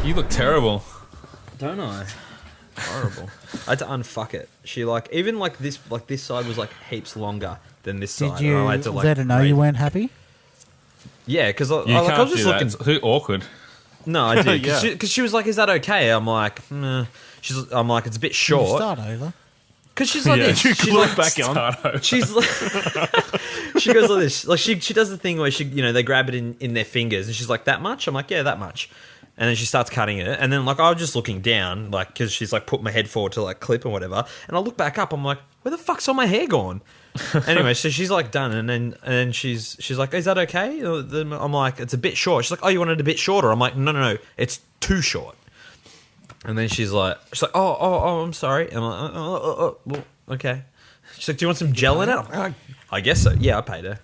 You look terrible. Don't I? Horrible. I had to unfuck it. She even this side was heaps longer than this Did side. you And I had to, let her know you weren't happy? Yeah, because I You can't was just do that. looking. It's too awkward. No, I did Yeah. because she was like, "Is that okay?" I'm like, nah. I'm like, "It's a bit Did you short." start over? Because she's like Yeah. this. You She's glue like, it back on. Start over. she's like, she goes like this. Like she does the thing where they grab it in their fingers, and she's like, "That much?" I'm like, "Yeah, that much." And then she starts cutting it, and then I was just looking down, because she's put my head forward to clip or whatever, and I look back up, I'm like, "Where the fuck's all my hair gone?" Anyway, so she's done, and then she's like, "Is that okay?" I'm like, "It's a bit short." She's like, "Oh, you want it a bit shorter?" I'm like, No, it's too short." And then she's like, "Oh, I'm sorry." And I'm like, well, okay. She's like, "Do you want some gel in it?" I'm like, "I guess so." Yeah, I paid her.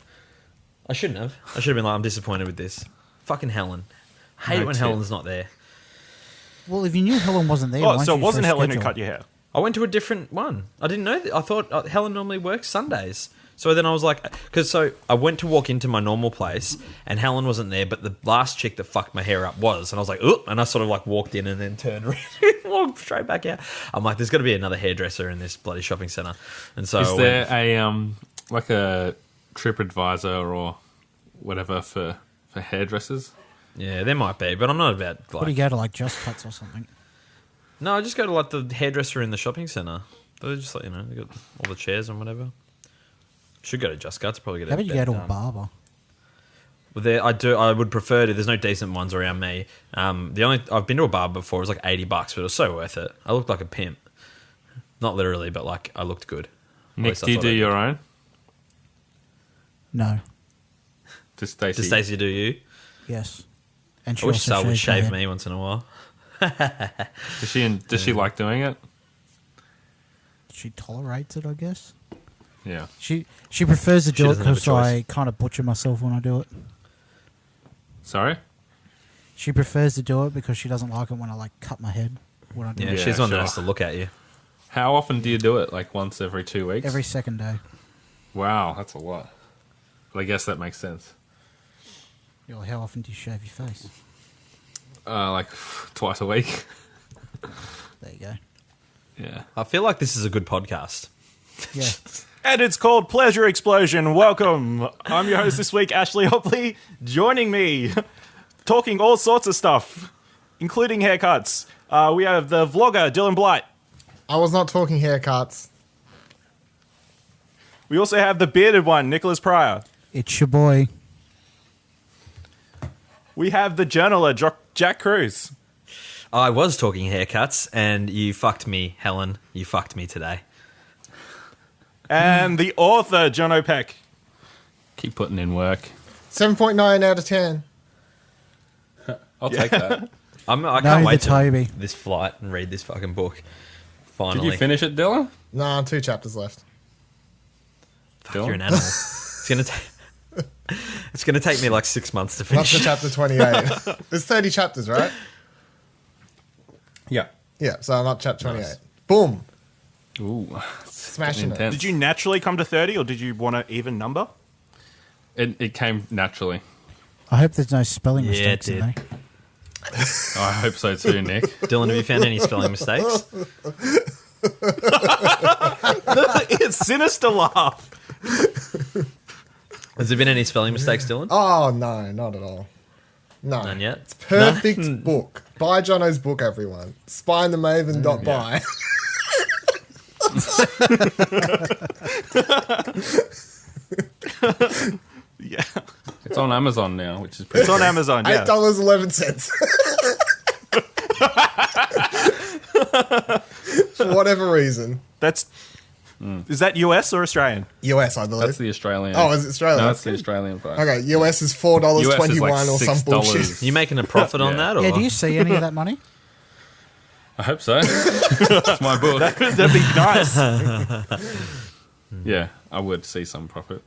I shouldn't have. I should have been like, "I'm disappointed with this." Fucking Helen. Hate it when tip. Helen's not there. Well, if you knew Helen wasn't there, Oh, why so it don't you wasn't just Helen who schedule? cut your hair? I went to a different one. I didn't know that. I thought Helen normally works Sundays. So then I was like, I went to walk into my normal place and Helen wasn't there, but the last chick that fucked my hair up was. And I was like, "Oop," and I sort of walked in and then turned around and walked straight back out. I'm like, there's got to be another hairdresser in this bloody shopping centre. And so Is I there went, a TripAdvisor or whatever for hairdressers? yeah, there might be, but I'm not about What do you go to, Just Cuts or something? No, I just go to the hairdresser in the shopping centre. They're just they got all the chairs and whatever. Should go to Just Cuts, probably get How it about you go to a done. barber? Well, I would prefer to. There's no decent ones around me. I've been to a barber before. It was $80, but it was so worth it. I looked like a pimp, not literally, but I looked good. At Nick, least do you that's do what I your own? No. Does Stacey? Does Stacey do you? Yes. And I wish also Sal would shaves my shave head. me once in a while. Does she like doing it? She tolerates it, I guess. Yeah. She prefers to She do it doesn't have a because I choice. kind of butcher myself when I do it. Sorry? She prefers to do it because she doesn't like it when I cut my head when I do Yeah, it. she's the one that sure. has to look at you. How often do you do it? Once every 2 weeks? Every second day. Wow, that's a lot. But I guess that makes sense. How often do you shave your face? Twice a week. There you go. Yeah. I feel like this is a good podcast. Yeah. And it's called Pleasure Explosion. Welcome. I'm your host this week, Ashley Hopley. Joining me, talking all sorts of stuff, including haircuts. We have the vlogger, Dylan Blight. I was not talking haircuts. We also have the bearded one, Nicholas Pryor. It's your boy. We have the journaler, Jack Cruz. I was talking haircuts, and you fucked me, Helen. You fucked me today. And the author, John O'Peck. Keep putting in work. 7.9 out of 10. I'll take that. I No, can't wait the to Toby. this flight and read this fucking book. Did Finally. you finish it, Dylan? Nah, 2 chapters left. Fuck, you're an animal. It's gonna take me 6 months to Up finish. to chapter 28. There's 30 chapters, right? Yeah. Yeah, so I'm up chapter 28. Boom. Ooh. Smashing it. intense. Did you naturally come to 30, or did you want an even number? It came naturally. I hope there's no spelling Yeah, it mistakes in did. there. I hope so too, Nick. Dylan, have you found any spelling mistakes? It's sinister laugh. Has there been any spelling mistakes, Dylan? Oh, no, not at all. No. None yet. Perfect book. Buy Jono's book, everyone. Spinthemaven.buy. Yeah. It's on Amazon now, which is pretty It's on cool. Amazon, yeah. $8.11. For whatever reason. That's... Is that US or Australian? US, I believe. That's the Australian. Oh, is it Australian? No, that's the Australian price. Okay, US is $4.21 US is or some $6. bullshit. You making a profit on Yeah. that? Or? Yeah, do you see any of that money? I hope so. It's my book. That'd be nice. Yeah, I would see some profit.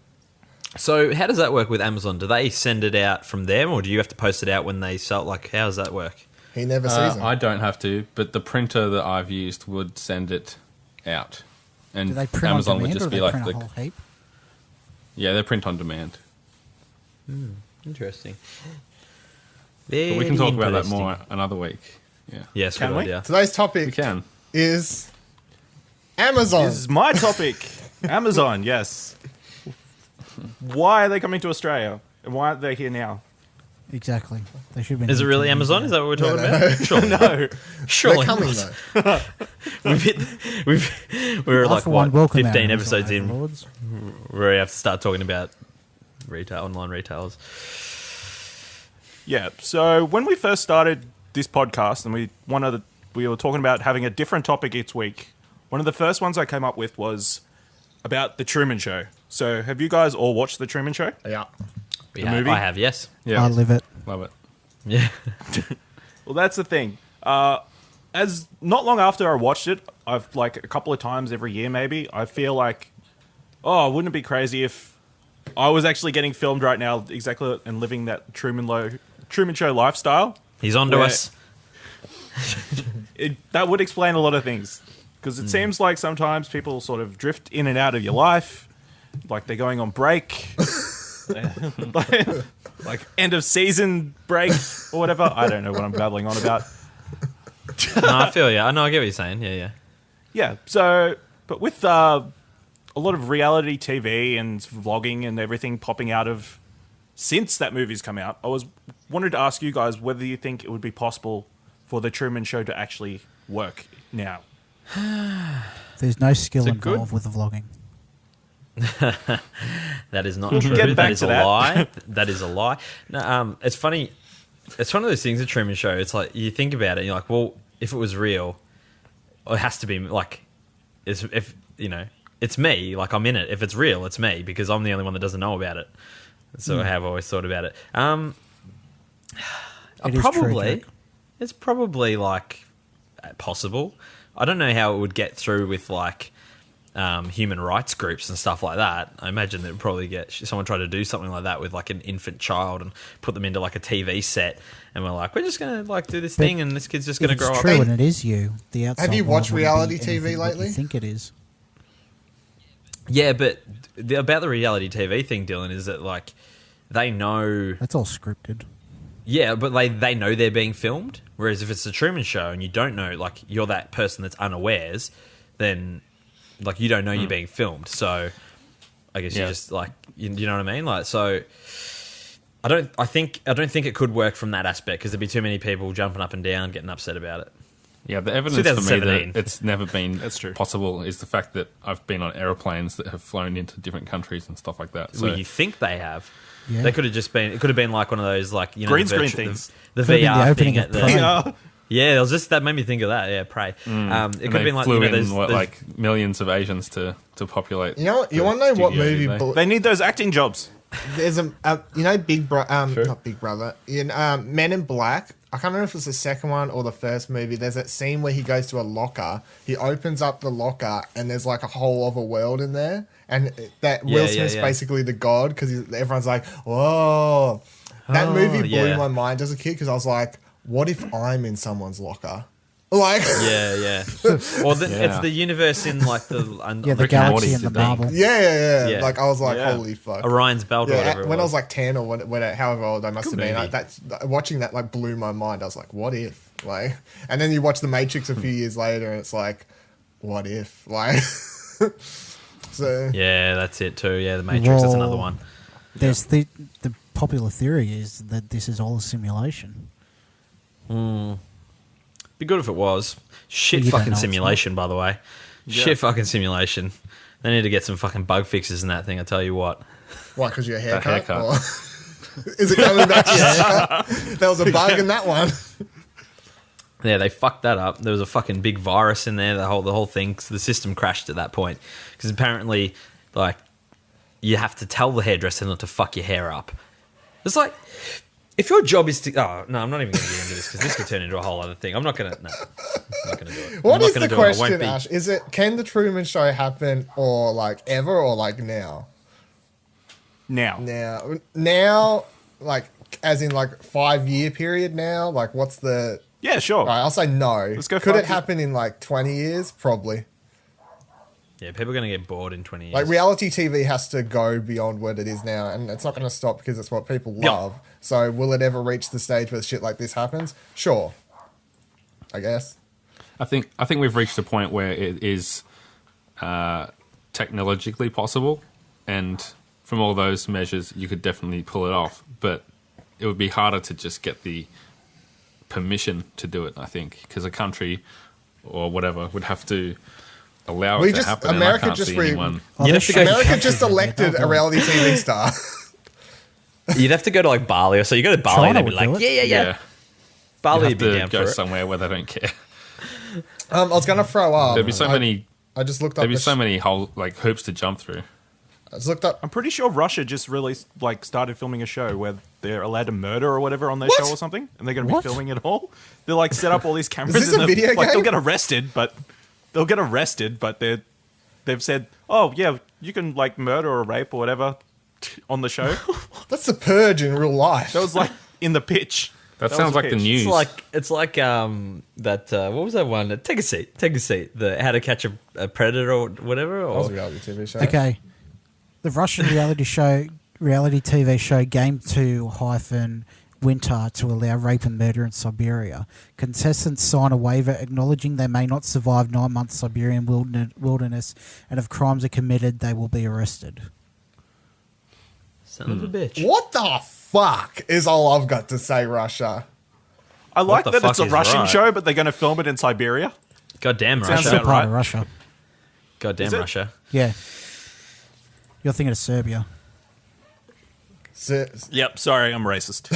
So how does that work with Amazon? Do they send it out from them, or do you have to post it out when they sell? How does that work? He never sees them. I don't have to, but the printer that I've used would send it out. And Do they print Amazon on would demand just or be they like print the a whole heap? Yeah, they print on demand. Interesting. But we can talk about that more another week. Yeah, Yes, Can good we? idea. Today's we topic can. is Amazon. This is my topic. Amazon, yes. Why are they coming to Australia? And why aren't they here now? Exactly. They should be. Is it really Amazon? Is that what we're talking about? Surely. No. They're Surely coming not. though. We're I, like for one, what, welcome 15 Amazon episodes in, overlords. where we have to start talking about online retailers. Yeah. So when we first started this podcast, and we were talking about having a different topic each week. One of the first ones I came up with was about the Truman Show. So have you guys all watched the Truman Show? Yeah. movie? I have, yes. Yeah, I live it. love it. Yeah. Well, that's the thing. As not long after I watched it, I've like a couple of times every year, maybe I feel like, oh, wouldn't it be crazy if I was actually getting filmed right now, exactly, and living that Truman Show lifestyle? He's on to Where- us. That would explain a lot of things, because it seems like sometimes people sort of drift in and out of your life, like they're going on break, like end of season break or whatever. I don't know what I'm babbling on about. No, I feel you. I know. I get what you're saying. Yeah, yeah. Yeah. So, but with a lot of reality TV and vlogging and everything popping out of since that movie's come out, wanted to ask you guys whether you think it would be possible for the Truman Show to actually work now. There's no skill Is it good? involved with the vlogging. That is not We'll true. get back That is to a that. lie. That is a lie. No, it's funny. It's one of those things, the Truman Show. It's like you think about it, and you're like, well, if it was real, it has to be like, if you know, it's me. Like I'm in it. If it's real, it's me because I'm the only one that doesn't know about it. So I have always thought about it. It is Probably, true, Jake. it's probably like possible. I don't know how it would get through with like human rights groups and stuff like that. I imagine that would probably get someone try to do something like that with like an infant child and put them into like a TV set, and we're like, we're just gonna like do this But thing, and this kid's just If gonna it's grow up. true and it is you, the outside you world watched wouldn't be reality TV anything what lately? You think it is? Yeah, but about the reality TV thing, Dylan, is that like they know. That's all scripted. Yeah, but they know they're being filmed. Whereas if it's the Truman Show and you don't know, like you're that person that's unawares, then like you don't know you're being filmed. So I guess you Yeah. just like you know what I mean. Like so, I don't think it could work from that aspect because there'd be too many people jumping up and down, getting upset about it. Yeah, the evidence for me 2017. that it's never been That's true. possible is the fact that I've been on aeroplanes that have flown into different countries and stuff like that. So Well, you think they have? Yeah. They could have just been. It could have been like one of those like you know Green the screen virtu- things. The Could have been the VR opening thing of at the Prey. Yeah. yeah. It was just that made me think of that. Yeah, Prey. It could and have they been like flew you know in those, like millions of Asians to populate. You know, you the want to know what studio, movie? did they? They need those acting jobs. There's you know, not Big Brother, in Men in Black. I can't remember if it's the second one or the first movie. There's that scene where he goes to a locker. He opens up the locker and there's like a whole other world in there. And that Will Yeah, Smith's yeah. basically the god because everyone's like, whoa. That Oh, movie blew yeah. my mind as a kid because I was like, what if I'm in someone's locker? Like, Yeah, yeah. Well, it's Yeah. the universe in like the Yeah, the Rick and galaxy Morty and the did that. marble. yeah. Yeah. Like, I was like, Yeah. holy fuck. Orion's belt or Yeah, whatever. when it I was like 10 or however old I must Good have been, movie. watching that like blew my mind. I was like, what if? Like, and then you watch The Matrix a few years later and it's like, what if? Like, so yeah, that's it too. Yeah, the Matrix. That's another Whoa. one. There's the popular theory is that this is all a simulation. Be good if it was. Shit Well, you don't fucking know it's simulation, by the way. Yeah. Shit fucking simulation. They need to get some fucking bug fixes in that thing. I tell you what. why? Because your haircut? haircut. Or is it coming back to your haircut? There was a bug in that one. Yeah, they fucked that up. There was a fucking big virus in there. The whole thing, the system crashed at that point because apparently, like, you have to tell the hairdresser not to fuck your hair up. It's like if your job is to. Oh no, I'm not even going to get into this because this could turn into a whole other thing. I'm not going to. No, I'm not going to do it. What I'm not is gonna the do it. I won't question, be- Ash? Is it, can the Truman Show happen or like ever or like now? Now. Now, like, as in like 5-year period now? Like, what's the. Yeah, sure. All right, I'll say no. Let's go Could 5 it happen in like 20 years? Probably. Yeah, people are going to get bored in 20 years. Like reality TV has to go beyond what it is now, and it's not going to stop because it's what people love. So will it ever reach the stage where shit like this happens? Sure, I guess. I think we've reached a point where it is technologically possible, and from all those measures, you could definitely pull it off. But it would be harder to just get the permission to do it. I think because a country or whatever would have to allow it to happen. America and I can't just see anyone. You'd have to go. America just elected a reality TV star. You'd have to go to like Bali or so. You go to Bali and China they'd be would like, do it. yeah. Bali You would have be to down go for it. somewhere where they don't care. I was going to throw up. There'd be so many. I just looked up. There'd be so many hoops to jump through. I just looked up. I'm pretty sure Russia just released, like, started filming a show where they're allowed to murder or whatever on their What? show or something, and they're going to be What? filming it all. They're like set up all these cameras. this a and video like, They'll game? get arrested, but they've said, oh yeah, you can like murder or rape or whatever on the show. That's the Purge in real life. That was like in the pitch. That was sounds the like the pitch. news. It's like that. What was that one? Take a seat. The How to Catch a Predator or whatever. That was a Or reality TV show. Okay. The Russian reality TV show Game 2 hyphen Winter to allow rape and murder in Siberia. Contestants sign a waiver acknowledging they may not survive 9 months Siberian wilderness, and if crimes are committed, they will be arrested. son of a bitch. What the fuck is all I've got to say, Russia? I like the that it's a fuck is Russian right? show, but they're going to film it in Siberia. Goddamn Sounds Still Russia. about part right. of Russia. Goddamn Is it? Russia. Yeah. You're thinking of Serbia. Yep, sorry, I'm racist.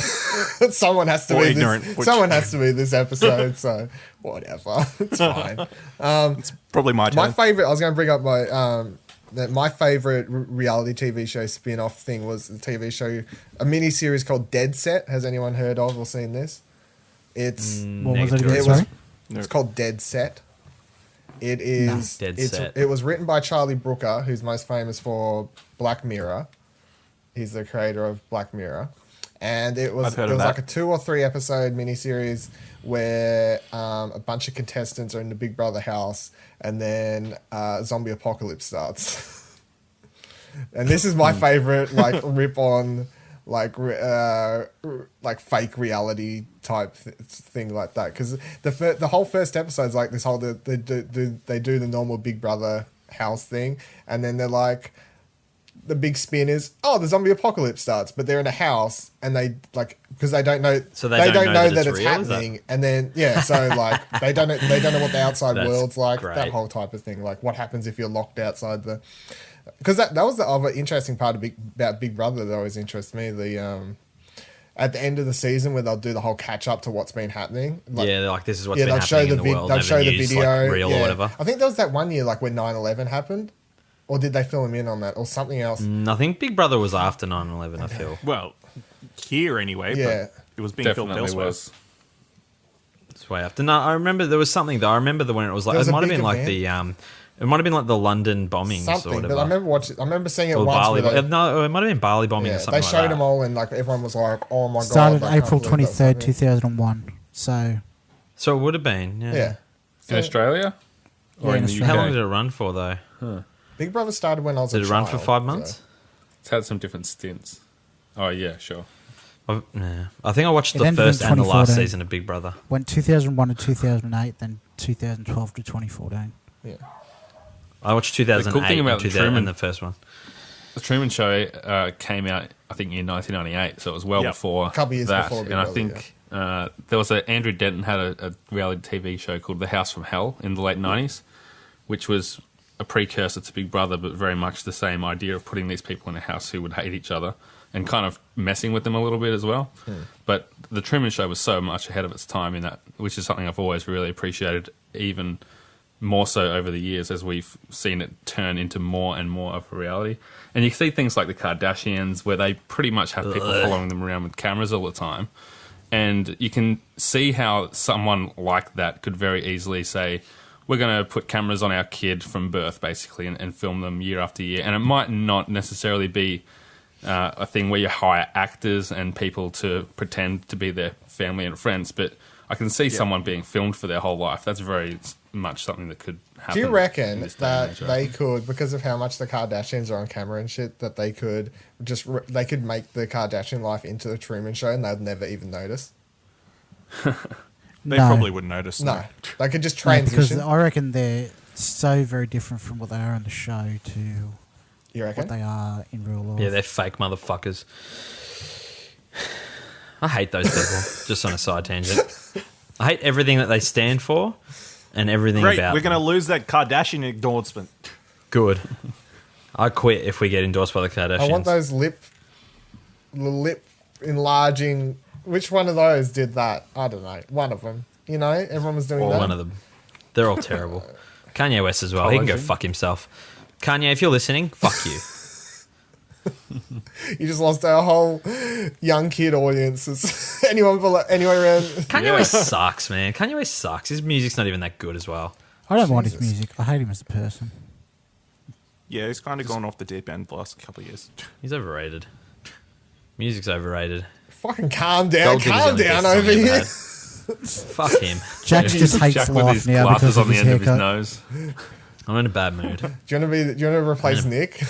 Someone has to Or be ignorant, this. which- Someone has to be this episode. So whatever, it's fine. Probably my turn. My favorite. I was going to bring up my favorite reality TV show spin-off thing was the TV show, a mini series called Dead Set. Has anyone heard of or seen this? It's What was it Negative. again? it was Sorry? it's called Dead Set. It is Dead it's Set. it was written by Charlie Brooker, who's most famous for Black Mirror. He's the creator of Black Mirror. And it was I've heard it of was that. like a 2 or 3 episode miniseries where a bunch of contestants are in the Big Brother house, and then zombie apocalypse starts. And this is my favorite, like rip on, like fake reality type thing like that. Because the whole first episode's like this whole they do the normal Big Brother house thing, and then they're like, the big spin is, oh, the zombie apocalypse starts, but they're in a house and they like, because they don't know, So they don't know that it's real, is that- happening, and then so like they don't know what the outside That's world's like, great. that whole type of thing, like what happens if you're locked outside the, because that was the other interesting part about Big Brother that always interests me, the at the end of the season where they'll do the whole catch up to what's been happening. Like, Yeah, they're like, this is what's yeah, been they'll show happening the in the world. they'll Never show the news, video, like, real yeah. or whatever. I think there was that one year like when 9/11 happened, or did they fill him in on that, or something else? I think Big Brother was after 9/11, I feel. Well, here anyway, Yeah. but it was being filmed Definitely elsewhere. was. It's way after. No, I remember there was something though. I remember when it was like, There was it a might have big been like event. it might have been like the London bombings or Something, whatever. but I remember watching. I remember seeing it Or once. Bali. where they, No, it might have been Bali bombing yeah, or something they like showed that. them all, and like everyone was like, "Oh my Started god!" I can't April believe that's 23rd, happening. 2001. So, So it would have been. Yeah. Yeah. In Australia? Or Yeah, in in the Australia. UK? How long did it run for though? Big Brother started when I was. Did a it run for child, 5 months? so- It's had some different stints. Oh, yeah, sure. Nah. I think I watched It the ended in first and the last 2014. season of Big Brother. went 2001 to 2008, then 2012 to 2014. Yeah. I watched The cool 2008 thing about and, 2000 Truman- and the first one. The Truman Show came out, I think, in 1998, so it was well Yep. before A couple years that. before Big and I Brother, think there was Andrew Denton had a reality TV show called The House from Hell in the late 90s, which was a precursor to Big Brother, but very much the same idea of putting these people in a house who would hate each other and kind of messing with them a little bit as well. But the Truman Show was so much ahead of its time in that, which is something I've always really appreciated, even more so over the years as we've seen it turn into more and more of a reality. And you see things like the Kardashians where they pretty much have people following them around with cameras all the time. And you can see how someone like that could very easily say, we're going to put cameras on our kid from birth, basically, and film them year after year. And it might not necessarily be a thing where you hire actors and people to pretend to be their family and friends, but I can see someone being filmed for their whole life. That's very much something that could happen. Do you in reckon this day and that age, they could, because of how much the Kardashians are on camera and shit, that they could they could make the Kardashian life into the Truman Show and they'd never even notice? They No. probably wouldn't notice. No, they could just No, because transition. I reckon they're so very different from what they are on the show to You what reckon? they are in real life. Yeah, they're fake motherfuckers. I hate those people. Just on a side tangent, I hate everything that they stand for and everything Great, about. we're going to them. lose that Kardashian endorsement. Good. I quit if we get endorsed by the Kardashians. I want those lip enlarging. Which one of those did that? I don't know. One of them. You know, everyone was doing that. One of them. They're all terrible. Kanye West as well. He can go Collagen. fuck himself. Kanye, if you're listening, fuck you. You just lost our whole young kid audiences. anyone around? Kanye West sucks, man. Kanye West sucks. His music's not even that good as well. I don't mind his Jesus. music. I hate him as a person. Yeah, he's kind of gone off the deep end the last couple of years. He's overrated. Music's overrated. Fucking calm down. Gold Digger's Calm the only down best song over he ever here. had. Fuck him. Jack just hates Jack with life his now glasses because of on the his end of his haircut. nose. I'm in a bad mood. Do you want to replace Nick?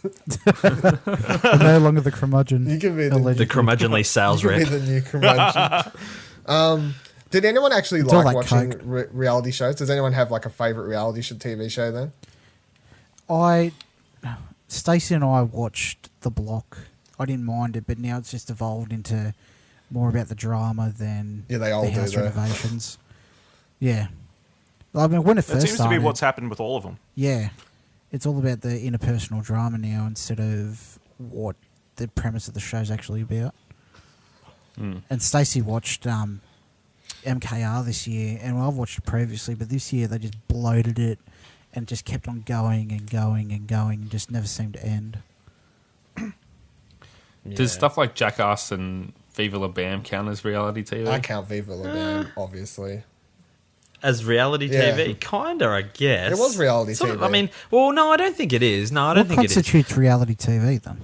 We're no longer the curmudgeon. You can be the- The allegedly. curmudgeonly sales You could be rep. the new curmudgeon. Did anyone actually It's all like like watching Coke. reality shows? Does anyone have like a favorite reality TV show then? Stacey and I watched The Block. I didn't mind it, but now it's just evolved into more about the drama than Yeah, they all the do, house though. renovations. Yeah. I mean, when it That first seems to started, be what's happened with all of them. yeah, it's all about the interpersonal drama now instead of what the premise of the show's actually about. And Stacey watched MKR this year, and I've watched it previously, but this year they just bloated it and just kept on going and going and going and just never seemed to end. Does stuff like Jackass and Viva La Bam count as reality TV? I count Viva La Bam, obviously. As reality Yeah. TV? Kinda, I guess. It was reality Sort of, TV. I mean, well, no, I don't think it is. No, I don't What think it is. constitutes reality TV then?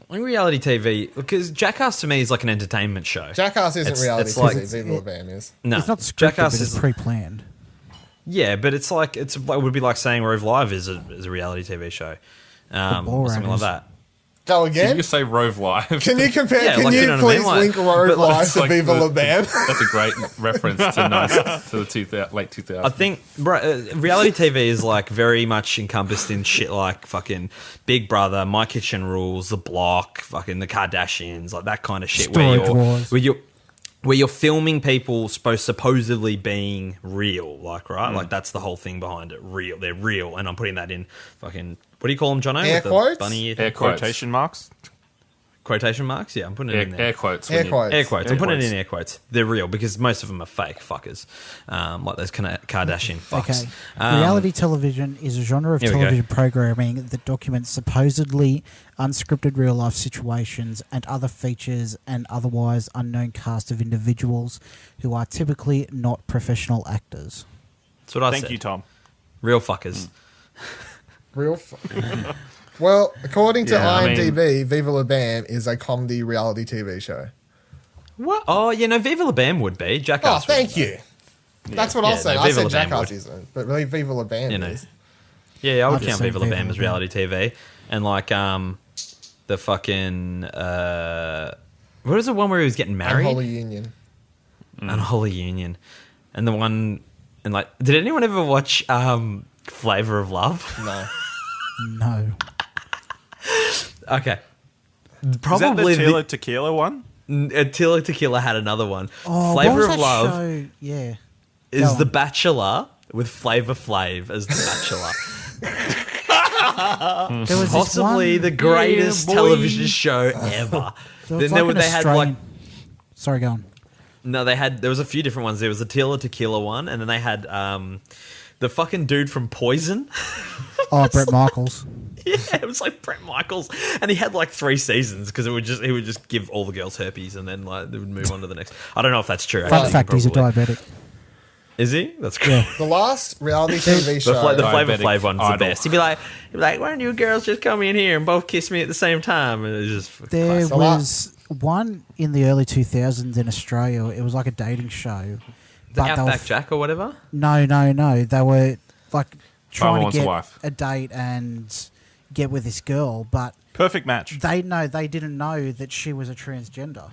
Like reality TV, because Jackass to me is like an entertainment show. Jackass isn't It's- reality it's TV. like- Viva La Bam is. No, It's not scripted, Jackass but it's is pre-planned. yeah, but it's like it would be like saying Rove Live is a reality TV show, or something like Riders. that. Go Did you again. just say Rove Live? Can you compare? Yeah, can like, you you know what I please mean? Like- link Road but, like, Live It's to like Viva La the- Bam? That's a great reference to the late 2000s. I think reality TV is like very much encompassed in shit like fucking Big Brother, My Kitchen Rules, The Block, fucking The Kardashians, like that kind of shit. Storage Wars. Where you're filming people supposedly being real, like right, like that's the whole thing behind it. Real, they're real, and I'm putting that in fucking what do you call them, Jono? Air With the quotes? bunny ear Air thing? quotes. Quotation marks. Quotation marks. Yeah, I'm putting it in there. Air quotes. Air when you- quotes. Air quotes. Air I'm putting it quotes. in air quotes. They're real because most of them are fake fuckers, like those kind of Kardashian fucks. Okay. Reality television is a genre of Here we go. television programming that documents supposedly unscripted real life situations and other features and otherwise unknown cast of individuals who are typically not professional actors. That's what I Thank said. you, Tom. Real fuckers. Real. Well, according to Yeah, I mean- IMDb, Viva La Bam is a comedy reality TV show. What? Oh, yeah, no, Viva La Bam would be. Oh, Jackass. thank you. That's what I'll Yeah, say. no, I Viva said La Bam Jackass would. isn't, but really Viva La Bam You know. is. Yeah, I would I'd count say Viva La Viva Bam La as Bam. reality TV. And like the fucking what is the one where he was getting married? Unholy Union. Unholy Union. And the one and like did anyone ever watch Flavor of Love? No. No. Okay. Is that Probably the Tila Tequila one? Tila Tequila had another one. Oh, Flavor what was of that Love show? Yeah. is Go The on. Bachelor with Flavor Flav as The Bachelor. There was this Possibly one- the greatest boy. television show ever. there was Then like an they had like Australian- Sorry, go on. no, there was a few different ones. There was the Tila Tequila one, and then they had the fucking dude from Poison. Oh, Brett Michaels. Yeah, it was like Brett Michaels, and he had like 3 seasons because he would just give all the girls herpes, and then like they would move on to the next. I don't know if that's true. Fun actually, fact, he's a probably. diabetic. Is he? That's great. Yeah. The last reality TV show. The Flavor Diabetic Flav one's the idol. best. He'd be like, why don't you girls just come in here and both kiss me at the same time? And it's just There classic. The la- was one in the early 2000s in Australia. It was like a dating show. The they were Outback Jack or whatever? No. They were like trying Wants to a get Wife. a date and get with this girl, but Perfect match. they didn't know that she was a transgender.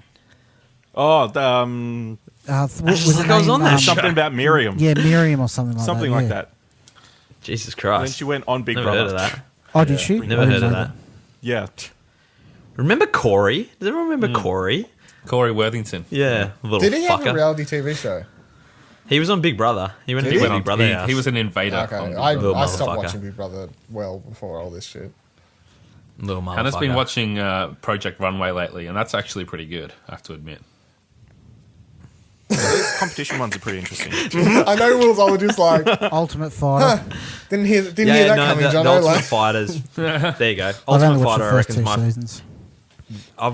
Oh, Was like her I was name, on that show. something about Miriam. Yeah, Miriam or something like that. Something like yeah. that. Jesus And then Christ. she went on Big Never Brother. heard of that. Oh, did she? Never I heard didn't of know that. Yeah. Remember Corey? Does everyone remember Corey? Corey Worthington. Yeah, little Did he have fucker. a reality TV show? He was on Big Brother. He went to Did Big he? Went on- Brother he, house. he was an invader. Okay, on Big I Brother. Little stopped motherfucker. watching Big Brother well before all this shit. little motherfucker. Hannah's been watching Project Runway lately, and that's actually pretty good, I have to admit. Those competition ones are pretty interesting. I know Will's always just like Ultimate Fighter. didn't hear that Yeah, coming, the John. Ultimate Like, Fighters. There you go. I've only Ultimate watched Fighter, the I first reckon, two is my. seasons. I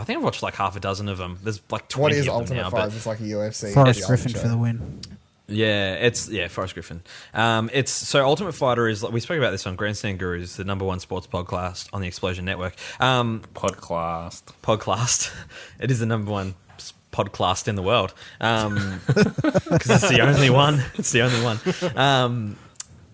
think I've watched like half a dozen of them. There's like 20 what is of them Ultimate now. Fighters? But It's like a UFC. Forrest reality Griffin show. for the win. yeah, Forrest Griffin. It's so Ultimate Fighter is. We spoke about this on Grandstand Gurus, the #1 sports podcast on the Explosion Network. Podcast. Podcast. It is the #1 podcast in the world because it's the only one. It's the only one.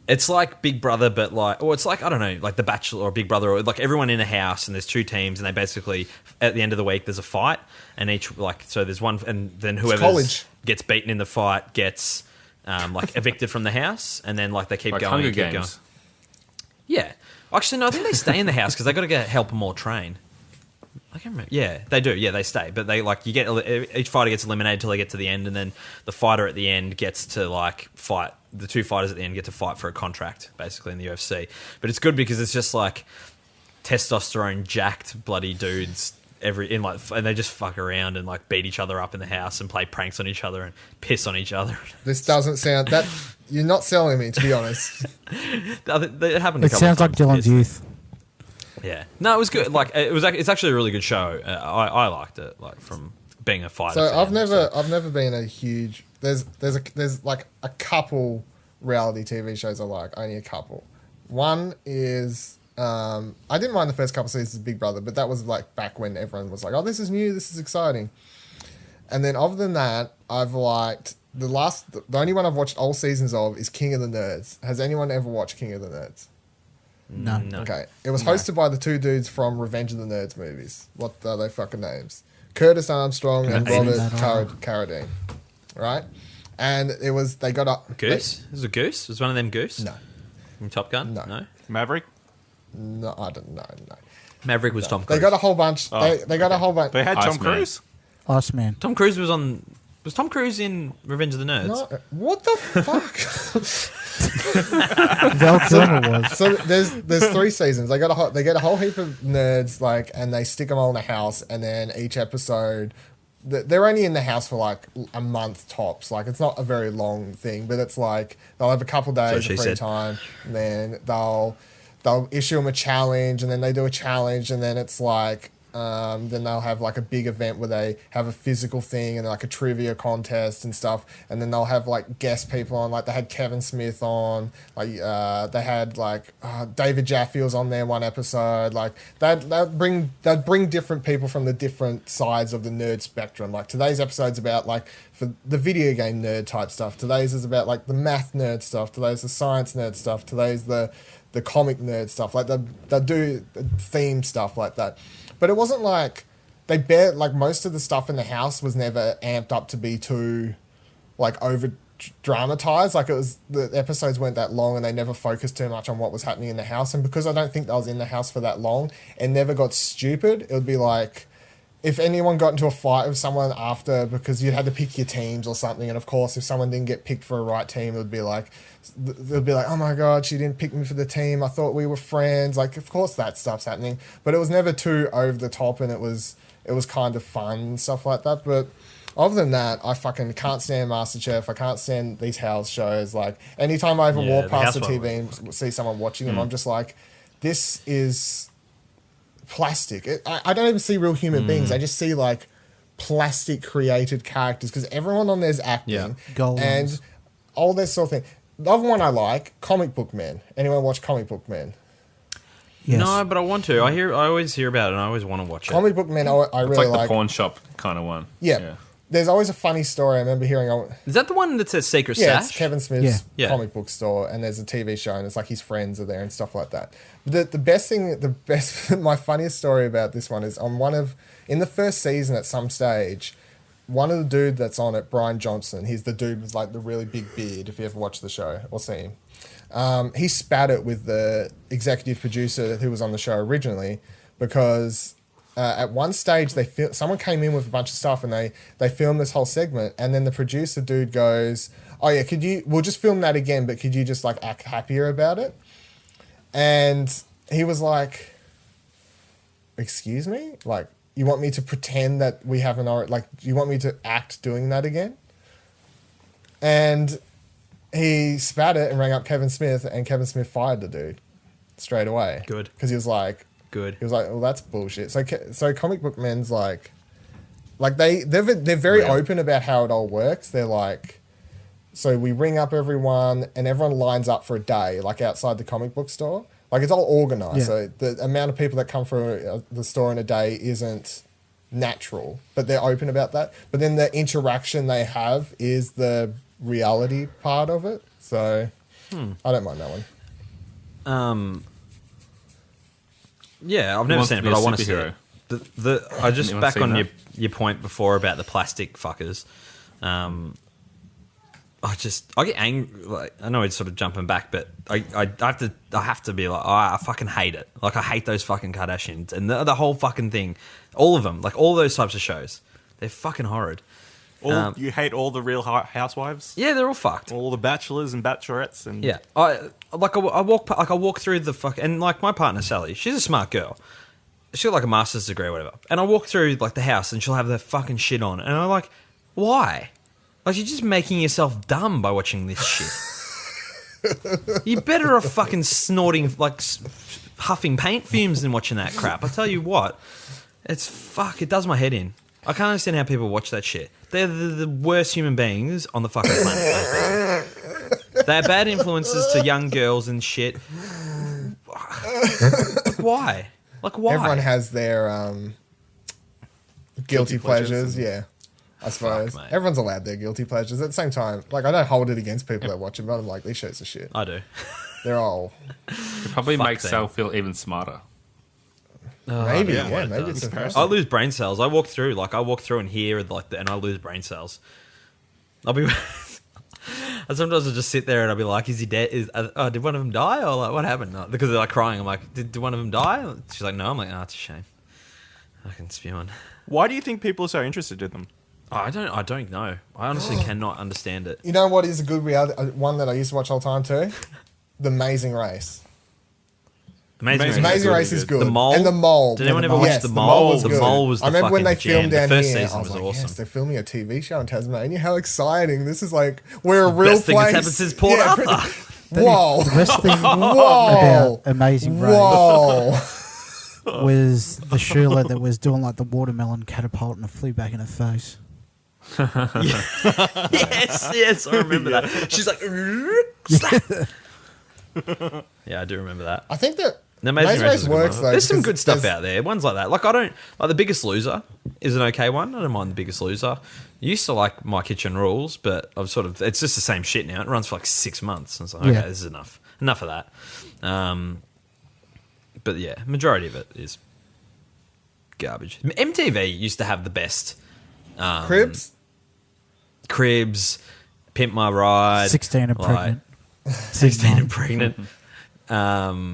It's like Big Brother, but like, or it's like, I don't know, like The Bachelor or Big Brother, or like everyone in a house and there's two teams and they basically, at the end of the week, there's a fight and each, like, so there's one, and then whoever college. gets beaten in the fight gets like evicted from the house, and then like they keep Like going. Hunger and keep Games. going. Yeah. Actually, no, I think they stay in the house because they got to help them all train. I can't remember. Yeah, they do. Yeah, they stay, but they like each fighter gets eliminated till they get to the end, and then the fighter at the end gets to like fight. The two fighters at the end get to fight for a contract, basically in the UFC. But it's good because it's just like testosterone jacked bloody dudes and they just fuck around and like beat each other up in the house and play pranks on each other and piss on each other. This doesn't sound that. You're not selling me, to be honest. It happened. It sounds like Dylan's Dylan's youth. Yeah, no, it was good. Like it's actually a really good show. I liked it. Like from being a fighter. So fan, I've never been a huge. There's like a couple reality TV shows I like. Only a couple. One is I didn't mind the first couple seasons of Big Brother, but that was like back when everyone was like, "Oh, this is new, this is exciting." And then other than that, I've liked the only one I've watched all seasons of is King of the Nerds. Has anyone ever watched King of the Nerds? No. No. Okay. It was hosted by the two dudes from Revenge of the Nerds movies. What are they fucking names? Curtis Armstrong and Haven't Robert seen that either. Carradine. Right? And it was, they got up. Goose? Is it Goose? Was one of them Goose? No. From Top Gun? No. Maverick. No, I don't know. No. Maverick was Tom Cruise. They got a whole bunch. Oh, They got a whole bunch. They had Tom Iceman. Cruise. Iceman. Tom Cruise was on. Was Tom Cruise in Revenge of the Nerds? No, what the fuck? Val Kilmer was. So there's 3 seasons. They get a whole heap of nerds, like, and they stick them all in a house, and then each episode, they're only in the house for like a month tops. Like, it's not a very long thing, but it's like they'll have a couple days she of free said. time, and then they'll issue them a challenge, and then they do a challenge, and then it's like. Then they'll have like a big event where they have a physical thing and like a trivia contest and stuff, and then they'll have like guest people on. Like they had Kevin Smith on, like they had like David Jaffe was on there one episode. Like they'd bring different people from the different sides of the nerd spectrum. Like today's episode's about like for the video game nerd type stuff. Today's is about like the math nerd stuff. Today's the science nerd stuff. Today's the comic nerd stuff. Like they do theme stuff like that. But it wasn't like like most of the stuff in the house was never amped up to be too like over dramatized. Like it was, the episodes weren't that long and they never focused too much on what was happening in the house. And because I don't think I was in the house for that long, it never got stupid. It would be like if anyone got into a fight with someone after because you had to pick your teams or something, and of course if someone didn't get picked for a right team, it would be like, oh my god, she didn't pick me for the team, I thought we were friends. Like, of course that stuff's happening, but it was never too over the top, and it was kind of fun and stuff like that. But other than that, I fucking can't stand MasterChef. I can't stand these house shows. Like, anytime I ever walk the past the house one TV and see someone watching them, I'm just like, this is plastic. I don't even see real human beings. I just see like plastic created characters because everyone on there's acting Yeah. Golems. and all this sort of thing. The other one I like, Comic Book Men. Anyone watch Comic Book Men? Yes. No, but I want to. I always hear about it, and I always want to watch it. Comic Book Men, I It's really like the like. pawn shop kind of one. Yeah. There's always a funny story. I remember hearing. Is that the one that says Secret Yeah, Stash? it's Kevin Smith's Yeah. comic book store, and there's a TV show, and it's like his friends are there and stuff like that. But the best thing, my funniest story about this one is in the first season at some stage, one of the dude that's on it, Brian Johnson, he's the dude with like the really big beard, if you ever watch the show or see him. He spat it with the executive producer who was on the show originally because at one stage someone came in with a bunch of stuff and they filmed this whole segment, and then the producer dude goes, "Oh yeah, we'll just film that again, but could you just like act happier about it?" And he was like, "Excuse me? Like, you want me to pretend that we haven't do you want me to act doing that again?" And he spat it and rang up Kevin Smith, and Kevin Smith fired the dude straight away. Good. Because he was like, Good. He was like, "Well, that's bullshit." So Comic Book Men's like they're very open about how it all works. They're like, so we ring up everyone, and everyone lines up for a day, like outside the comic book store. Like it's all organized. Yeah. So the amount of people that come through the store in a day isn't natural, but they're open about that. But then the interaction they have is the reality part of it. So I don't mind that one. Yeah, I've never wants seen to it, be but a I want to see superhero. it. I just Anyone back seen on that? your point before about the plastic fuckers. I get angry. Like, I know it's sort of jumping back, but I have to be like, I fucking hate it. Like, I hate those fucking Kardashians and the whole fucking thing. All of them, like all those types of shows, they're fucking horrid. You hate all the Real Housewives, Yeah, they're all fucked. all the bachelors and bachelorettes, and Yeah, I walk through the fuck, and like my partner Sally, she's a smart girl. She got like a master's degree or whatever, and I walk through like the house, and she'll have the fucking shit on, and I'm like, why? Like, you're just making yourself dumb by watching this shit. You're better off fucking snorting like huffing paint fumes than watching that crap. I tell you what, it does my head in. I can't understand how people watch that shit. They're the worst human beings on the fucking planet. They're bad influences to young girls and shit. Why? Like, why? Everyone has their guilty pleasures. Yeah, I suppose mate. everyone's allowed their guilty pleasures. At the same time, like, I don't hold it against people that watch it, but I'm like, these shows are shit. I do. They're all It probably Fuck makes them. Sal feel even smarter. maybe, yeah, yeah, it maybe does. it's I lose brain cells. I walk through and hear and I lose brain cells. I'll be. And sometimes I'll just sit there and I'll be like, "Is he dead? Did one of them die? Or like, what happened?" No, because they're like crying. I'm like, "Did one of them die?" She's like, "No." I'm like, "Oh, it's a shame." I can spew on. why do you think people are so interested in them? Oh, I don't know. I honestly cannot understand it. You know what is a good reality one that I used to watch all the time too? The Amazing Race. Amazing Amazing good. Race is good. The Mole? And The Mole. Did anyone Yeah, ever watch yes, The Mole? was The good. Mole was the I remember when they fucking filmed jam. down The first here. season I was was like, awesome. yes, they're filming a TV show in Tasmania. How exciting. This is like, we're a The real best thing place. that's happened since Port Arthur. Whoa. The best thing Whoa. about Amazing Race Whoa. was the Shula that was doing like the watermelon catapult and it flew back in her face. yes, I remember that. She's like, slap. Yeah, I do remember that. I think that The Amazing Race is a good works one. though. There's some because good stuff there's- out there. Ones like that. Like, I don't like The Biggest Loser is an okay one. I don't mind The Biggest Loser. I used to like My Kitchen Rules, but I've sort of it's just the same shit now. It runs for like 6 months. And it's like, okay, Yeah. this is enough. Enough of that. But yeah, majority of it is garbage. MTV used to have the best Cribs? Cribs, Pimp My Ride, 16 and like, pregnant. 16 and pregnant. Yeah,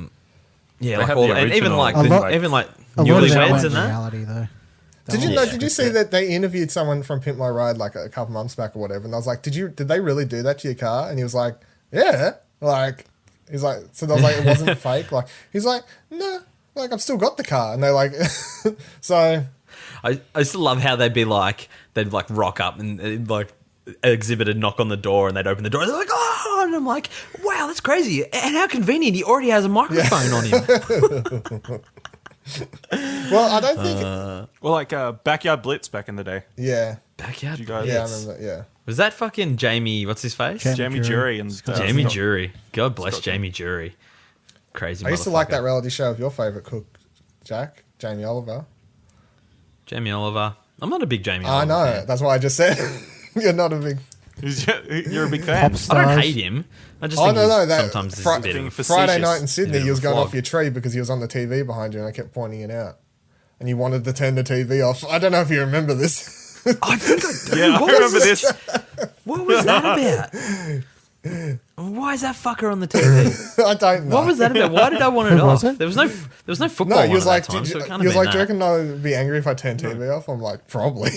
They like had all, the and even original- like A lot- even like A lot of that Newlyweds went and that. reality though. Did you Yeah. know? Did you see that they interviewed someone from Pimp My Ride like a couple months back or whatever? And I was like, did they really do that to your car? And he was like, yeah. Like, he's like, so I was like, it wasn't fake. Like, he's like, no, like I've still got the car. And they're like, so I used to love how they'd like rock up and like exhibit a knock on the door and they'd open the door and they're like, oh, and I'm like, wow, that's crazy. And how convenient. He already has a microphone on him. well, I don't think. Well, like Backyard Blitz back in the day. Yeah, Backyard. You guys- yeah, I Blitz. remember. Yeah, Was that fucking Jamie, what's his face? Jamie Jamie Jury. Jury and Jamie Scott- Jury. God bless Scott- Jamie Jury. Crazy. I used to like that motherfucker. reality show of your favorite cook, Jack, Jamie Oliver. Jamie Oliver. I'm not a big Jamie I Oliver know. fan. That's what I just said. You're not a big. You're a big fan. Pop I stars. don't hate him. I just Oh think no, no, that sometimes he's Fri- a bit of Facetious. Friday night in Sydney, Yeah, he was going flog. off your tree because he was on the TV behind you, and I kept pointing it out, and you wanted to turn the TV off. I don't know if you remember this. I think I do. Yeah, I What remember was this. What was that about? Why is that fucker on the TV? I don't know. What was that about? Why did I want it Who off? was it? There was no football No, on he was at like, that time, do so it you, can't he was have like, do you been reckon I would be angry if I turned TV off? I'm like, probably.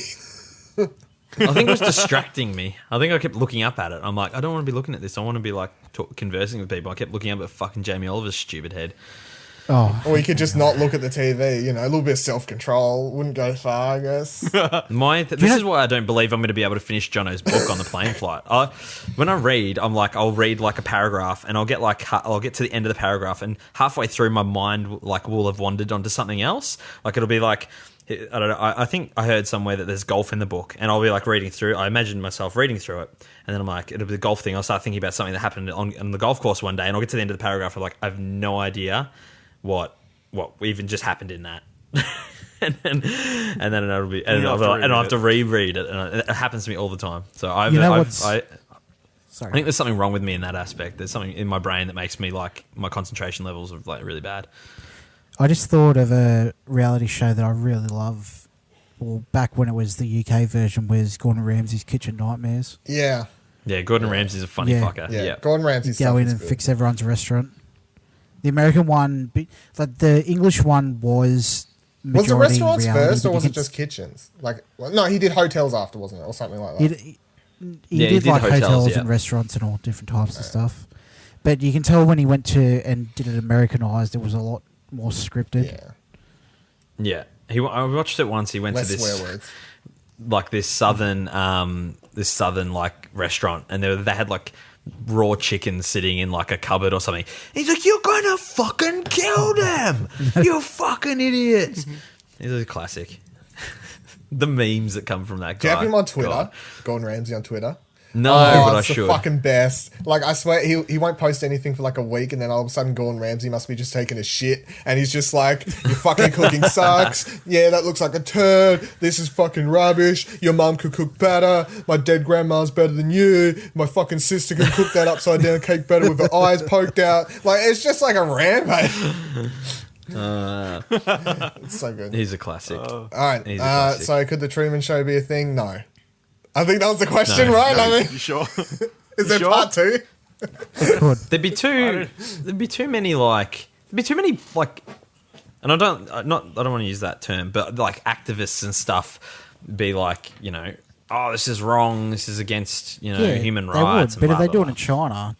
that. I think it was distracting me. I think I kept looking up at it. I'm like, I don't want to be looking at this. I want to be like conversing with people. I kept looking up at fucking Jamie Oliver's stupid head. Oh, Or you could just not look at the TV. You know, a little bit of self-control wouldn't go far, I guess. This is why I don't believe I'm going to be able to finish Jono's book on the plane flight. When I read, I'm like, I'll read like a paragraph, and I'll get to the end of the paragraph, and halfway through, my mind like will have wandered onto something else. Like it'll be like, I don't know. I think I heard somewhere that there's golf in the book, and I'll be like reading through. I imagine myself reading through it, and then I'm like, it'll be the golf thing. I'll start thinking about something that happened on the golf course one day, and I'll get to the end of the paragraph. I'm like, I have no idea what even just happened in that. and then it'll be, and I'll have to reread it, and it happens to me all the time. So I sorry. think there's something wrong with me in that aspect. There's something in my brain that makes me like my concentration levels are like really bad. I just thought of a reality show that I really love. Well, back when it was the UK version, was Gordon Ramsay's Kitchen Nightmares. Yeah. Yeah, Gordon Ramsay's a funny Yeah. fucker. Yeah. Yeah. Gordon Ramsay's Go stuff in is and good. fix everyone's restaurant. The American one, like the English one, was Was the majority restaurants reality, first, but or you was it can- just kitchens? Like, well, no, he did hotels after, wasn't it, or something like that? He Yeah, he did did like hotels, hotels yeah. and restaurants and all different types of stuff. But you can tell when he went to and did it Americanized, it was a lot more scripted. Yeah. Yeah. I watched it once. He went Less to this swear words. like this southern like restaurant, and they had like raw chicken sitting in like a cupboard or something. He's like, "You're gonna fucking kill them, you fucking idiots!" It's a classic. The memes that come from that Do you guy. have him on Twitter? God. Gordon Ramsay on Twitter? No, Oh, but I it's the should. fucking best. Like, I swear, he won't post anything for like a week, and then all of a sudden Gordon Ramsay must be just taking a shit, and he's just like, your fucking cooking sucks. Yeah, that looks like a turd. This is fucking rubbish. Your mum could cook better. My dead grandma's better than you. My fucking sister can cook that upside down cake better with her eyes poked out. Like, it's just like a rampage. It's so good. He's a classic. All right. He's a classic. So could the Truman Show be a thing? No. I think that was the question, No. right? No. I mean, You sure? is there sure? part two? Good. There'd be too many like, and I don't want to use that term, but like activists and stuff be like, you know, oh, this is wrong, this is against, you know, human they rights. would, but and if they blah, do it blah, in China,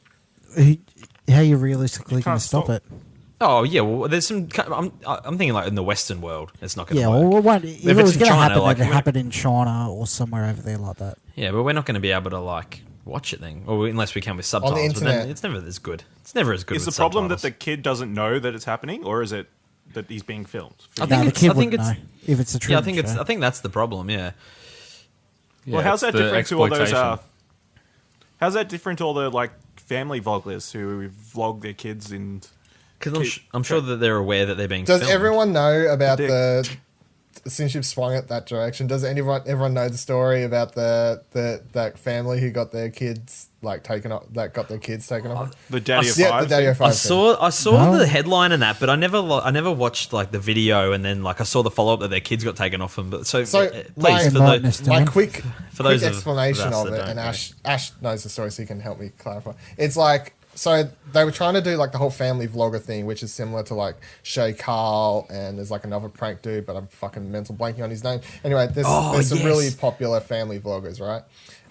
how are you realistically You going can't to stop stop. it? blah. Oh yeah, well, there's some. I'm thinking like in the Western world, it's not going to Yeah, work. well, it won't, if it it's was in going to China, happen, like, it'd we're- happen in China or somewhere over there like that. Yeah, but we're not going to be able to like watch it then, or unless we can with subtitles. But internet. then it's never as good. It's never as good. Is the with problem that the subtitles. kid doesn't know that it's happening, or is it that he's being filmed? I No, think the it's- kid I think wouldn't it's- know if it's a true Yeah, I think that's the problem. Yeah. Well, how's it's that the different to all those? exploitation. How's that different to all the like family vloggers who vlog their kids and? Because I'm sure that they're aware that they're being Does filmed. everyone know about Dick. since you've swung it that direction, does everyone know the story about that family who got their kids like taken off, that got their kids taken off? The Daddy of Yeah, Five. the Daddy of Five. I saw No. the headline and that, but I never watched like the video, and then like I saw the follow up that their kids got taken off them. But So, please my- for Enlighten the us, My Dan. quick those of explanation us of that it, don't and know. Ash knows the story, so he can help me clarify. It's like, so they were trying to do like the whole family vlogger thing, which is similar to like Shay Carl, and there's like another prank dude, but I'm fucking mental blanking on his name. Anyway, there's some yes. really popular family vloggers, right?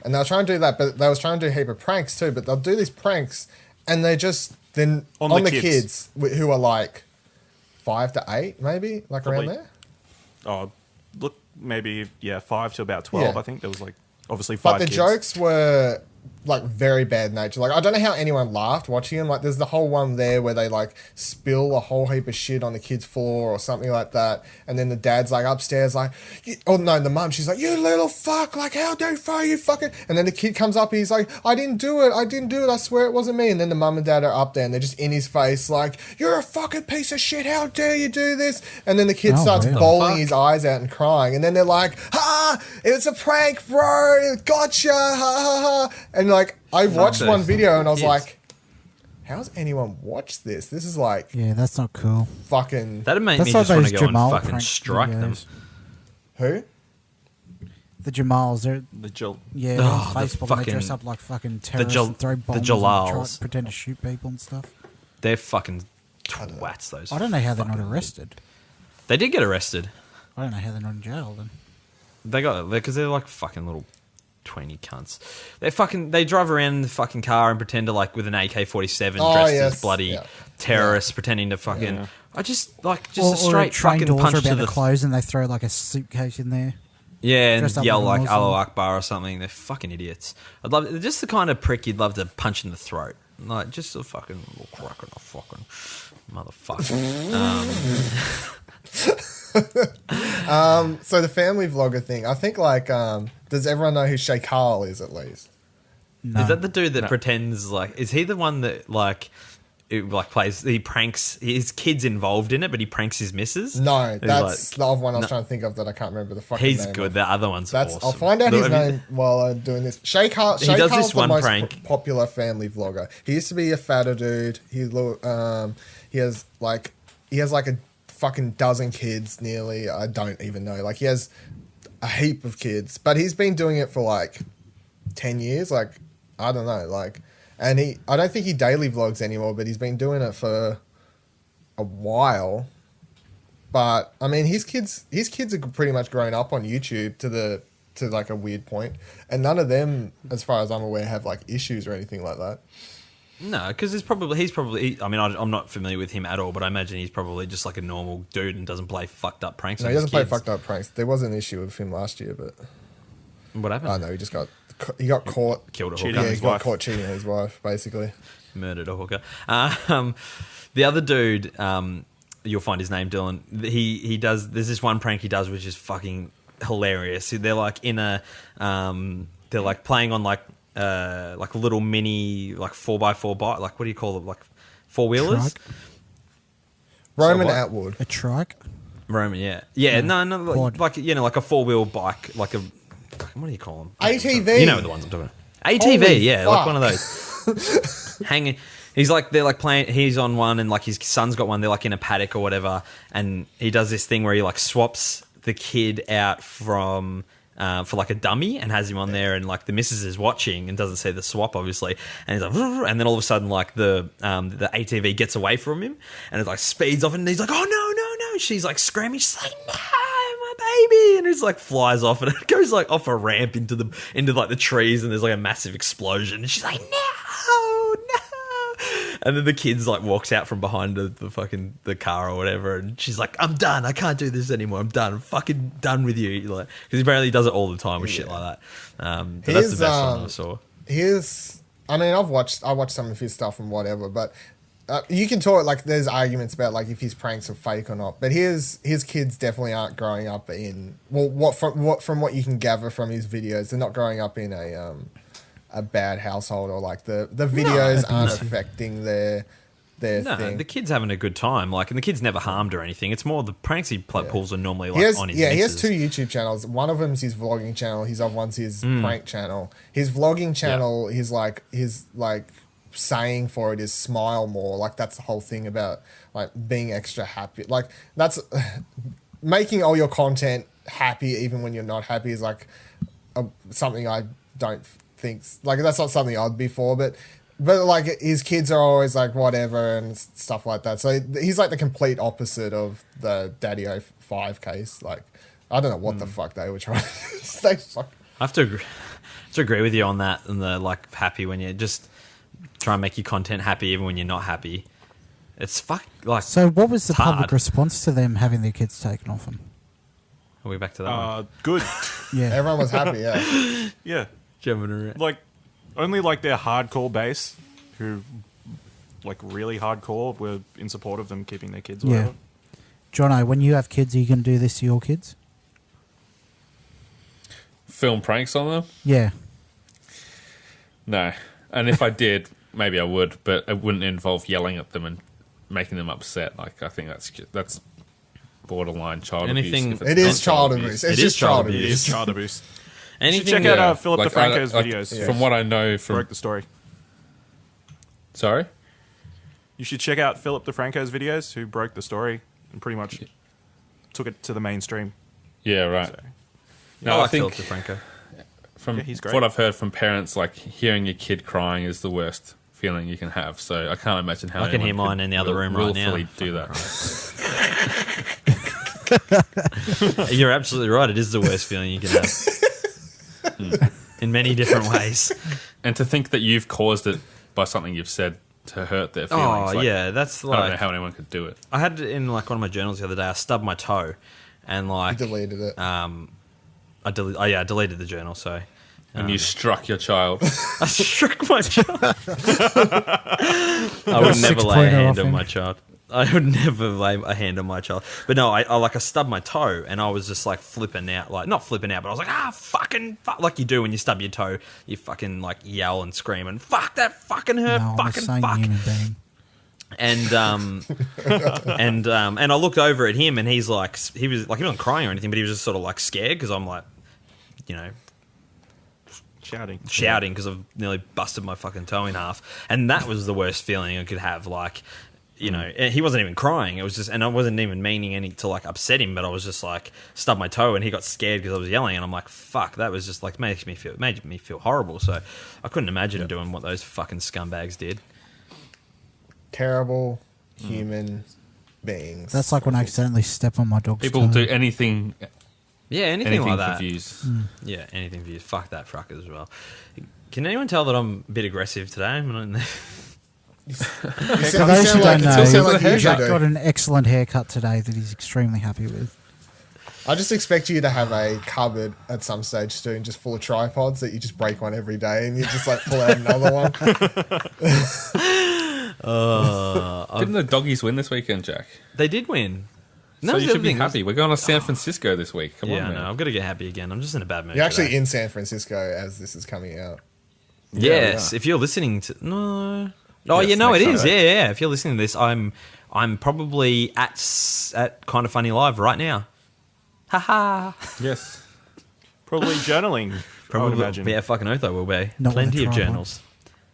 And they were trying to do that, but they was trying to do a heap of pranks too. But they'll do these pranks, and they just then On the the kids. who are like 5 to 8, maybe like around Probably. there. Oh, look, maybe 5 to about 12. Yeah. I think there was like obviously 5 But the kids. jokes were like very bad nature. Like I don't know how anyone laughed watching him. Like there's the whole one there where they like spill a whole heap of shit on the kid's floor or something like that, and then the dad's like upstairs like, oh no, the mum, she's like, you little fuck, like how dare you fucking, and then the kid comes up and he's like, I didn't do it, I swear it wasn't me, and then the mum and dad are up there and they're just in his face like, you're a fucking piece of shit, how dare you do this, and then the kid starts really? bawling his eyes out and crying, and then they're like, it's a prank, bro, gotcha, ha ha ha, and like I watched one video and I was like, how's anyone watched this? This is like Yeah, that's not cool. fucking That'd make That's me like just want those to go Jamal and fucking prank strike them. videos. who? The Jamals, they're yeah, they're Oh, on the Facebook and they fucking- dress up like fucking terrorists Jal- and throw the bombs and try Jalals. to pretend to shoot people and stuff. They're fucking twats, those. I don't know how they're not fucking- arrested. They did get arrested. I don't know how they're not in jail then. They got because they're like fucking little tweeny cunts. They drive around in the fucking car and pretend to like with an AK-47 Oh, dressed yes, as bloody yeah. terrorists, pretending to fucking. Yeah. I just like Or a straight train fucking doors punch are about to to the close and they throw like a suitcase in there. yeah, and dressed up yell like a like Muslim. "Allahu Akbar" or something. They're fucking idiots. I'd love they're just the kind of prick you'd love to punch in the throat, like just a fucking little crack in a fucking motherfucker. So the family vlogger thing, I think like does everyone know who Shay Carl is at least? No. Is that the dude that pretends like? Is he the one that like? It, like plays, he pranks his kids involved in it, but he pranks his missus. No, He's that's like- the other one I was trying to think of that I can't remember the fucking He's name good. of. The other one's That's awesome. I'll find out his Have you- name while I'm doing this. Shay Carl. He Shay does Carl's this the one most prank. popular family vlogger. He used to be a fatter dude. He has like a fucking dozen kids nearly. I don't even know. Like he has a heap of kids, but he's been doing it for like 10 years. Like I don't know. Like, and I don't think he daily vlogs anymore, but he's been doing it for a while. But I mean, his kids are pretty much grown up on YouTube to like a weird point, and none of them, as far as I'm aware, have like issues or anything like that. No, because he's probably. I mean, I'm not familiar with him at all, but I imagine he's probably just like a normal dude and doesn't play fucked up pranks. No, on he his doesn't play kids. fucked up pranks. There was an issue with him last year, but What happened? oh no, he got caught. Killed a Cheating hooker. Yeah, on he his got wife. caught cheating on his wife, basically. Murdered a hooker. The other dude, you'll find his name, Dylan. He does. There's this one prank he does which is fucking hilarious. They're like in a. They're like playing on like a little mini like 4x4 bike. Like what do you call them? Like four wheelers. Trike? Roman what? Atwood. A trike? Roman, yeah, no, Quad. like you know, like a 4-wheel bike, like a what do you call them? ATV. You know the ones I'm talking about. ATV, Holy yeah, like fuck. one of those. Hanging. He's like they're like playing. He's on one, and like his son's got one. They're like in a paddock or whatever, and he does this thing where he like swaps the kid out from. For like a dummy and has him on there, and like the missus is watching and doesn't see the swap obviously, and he's like, and then all of a sudden like the ATV gets away from him and it like speeds off, and he's like, oh no, she's like screaming, she's like, no, my baby, and it's like flies off and it goes like off a ramp into like the trees, and there's like a massive explosion, and she's like, no. And then the kid's like walks out from behind the car or whatever, and she's like, "I'm done. I can't do this anymore. I'm done. I'm fucking done with you." Like, because apparently he does it all the time with shit like that. But that's the best one I saw. I mean, I watched some of his stuff and whatever, but you can talk like there's arguments about like if his pranks are fake or not. But his kids definitely aren't growing up in from what you can gather from his videos, they're not growing up in a bad household, or like the videos aren't affecting their No, thing. the kid's having a good time. Like, and the kid's never harmed or anything. It's more the pranks he pulls are normally like He has, on his he has missus. two YouTube channels. One of them's his vlogging channel. His other one's his prank channel. His vlogging channel, his saying for it is smile more. Like that's the whole thing about like being extra happy. Like that's making all your content happy even when you're not happy is like something I don't think like that's not something I'd be for. But like his kids are always like whatever and stuff like that. So he's like the complete opposite of the Daddy 05 case. Like I don't know what the fuck they were trying to say. I have to agree with you on that, and the like happy when you just try and make your content happy even when you're not happy. It's like. So what was the hard. public response to them having their kids taken off them? Are we back to that one? Good. Yeah. Everyone was happy, yeah. Yeah. Jumping around. Like, Only like their hardcore base, who like really hardcore, were in support of them keeping their kids. Or Yeah. whatever. Jono, when you have kids, are you going to do this to your kids? Film pranks on them? Yeah. No. And if I did, maybe I would, but it wouldn't involve yelling at them and making them upset. Like, I think that's borderline child Anything- abuse. if It it's is not child abuse. It's It just is child child abuse. It abuse. is child abuse. You should Anything. check out Philip Like, DeFranco's I- videos. From what I know from... Broke the story. Sorry? You should check out Philip DeFranco's videos, who broke the story and pretty much took it to the mainstream. Yeah, right. So, No, I I like think Philip DeFranco. from Yeah, he's great. what I've heard from parents, like, hearing your kid crying is the worst feeling you can have. So I can't imagine how I can hear anyone mine could in the other room right now. willfully do that. You're absolutely right. It is the worst feeling you can have. In many different ways. And to think that you've caused it by something you've said to hurt their feelings. Oh, like, yeah. That's I don't know like... how anyone could do it. I had it in like one of my journals the other day. I stubbed my toe. And I like... deleted it. I deleted the journal, so... And you struck your child. I struck my child. I would never lay a 6-pointer hand off on him. my child. I would never lay a hand on my child. But no, I stubbed my toe, and I was just like flipping out, like not flipping out, but I was like, fucking fuck, like you do when you stub your toe, you fucking like yell and scream and fuck that fucking hurt, No, I'm the fucking same fuck. human being. And and I looked over at him, and he wasn't crying or anything, but he was just sort of like scared because I'm like, you know, shouting because I've nearly busted my fucking toe in half, and that was the worst feeling I could have. Like, you know, he wasn't even crying. It was just, and I wasn't even meaning any to like upset him, but I was just like stubbed my toe, and he got scared because I was yelling, and I'm like, fuck, that was just like made me feel horrible. So I couldn't imagine doing what those fucking scumbags did. Terrible human beings. That's like when I accidentally step on my dog's People toe. do anything Yeah, anything anything like for that. views. Yeah, anything views. Fuck that fucker as well. Can anyone tell that I'm a bit aggressive today? I'm not in there. You For sound, those who don't know, you Jack do. got an excellent haircut today that he's extremely happy with. I just expect you to have a cupboard at some stage soon, just full of tripods that you just break one every day, and you just like pull out another one. Didn't the doggies win this weekend, Jack? They did win. No, So you the should be other thing was- happy. We're going to San Francisco this week. Come Yeah, on, man. no, I've got to get happy again. I'm just in a bad mood. You're actually today. in San Francisco as this is coming out. Yes, Yeah. if you're listening to Oh, Yes, yeah, no, it next is. Saturday. Yeah. If you're listening to this, I'm probably at Kind of Funny Live right now. Haha. Yes. Probably journaling. I would imagine. Yeah, fucking oath I will be. Not with Plenty a of tripod. journals.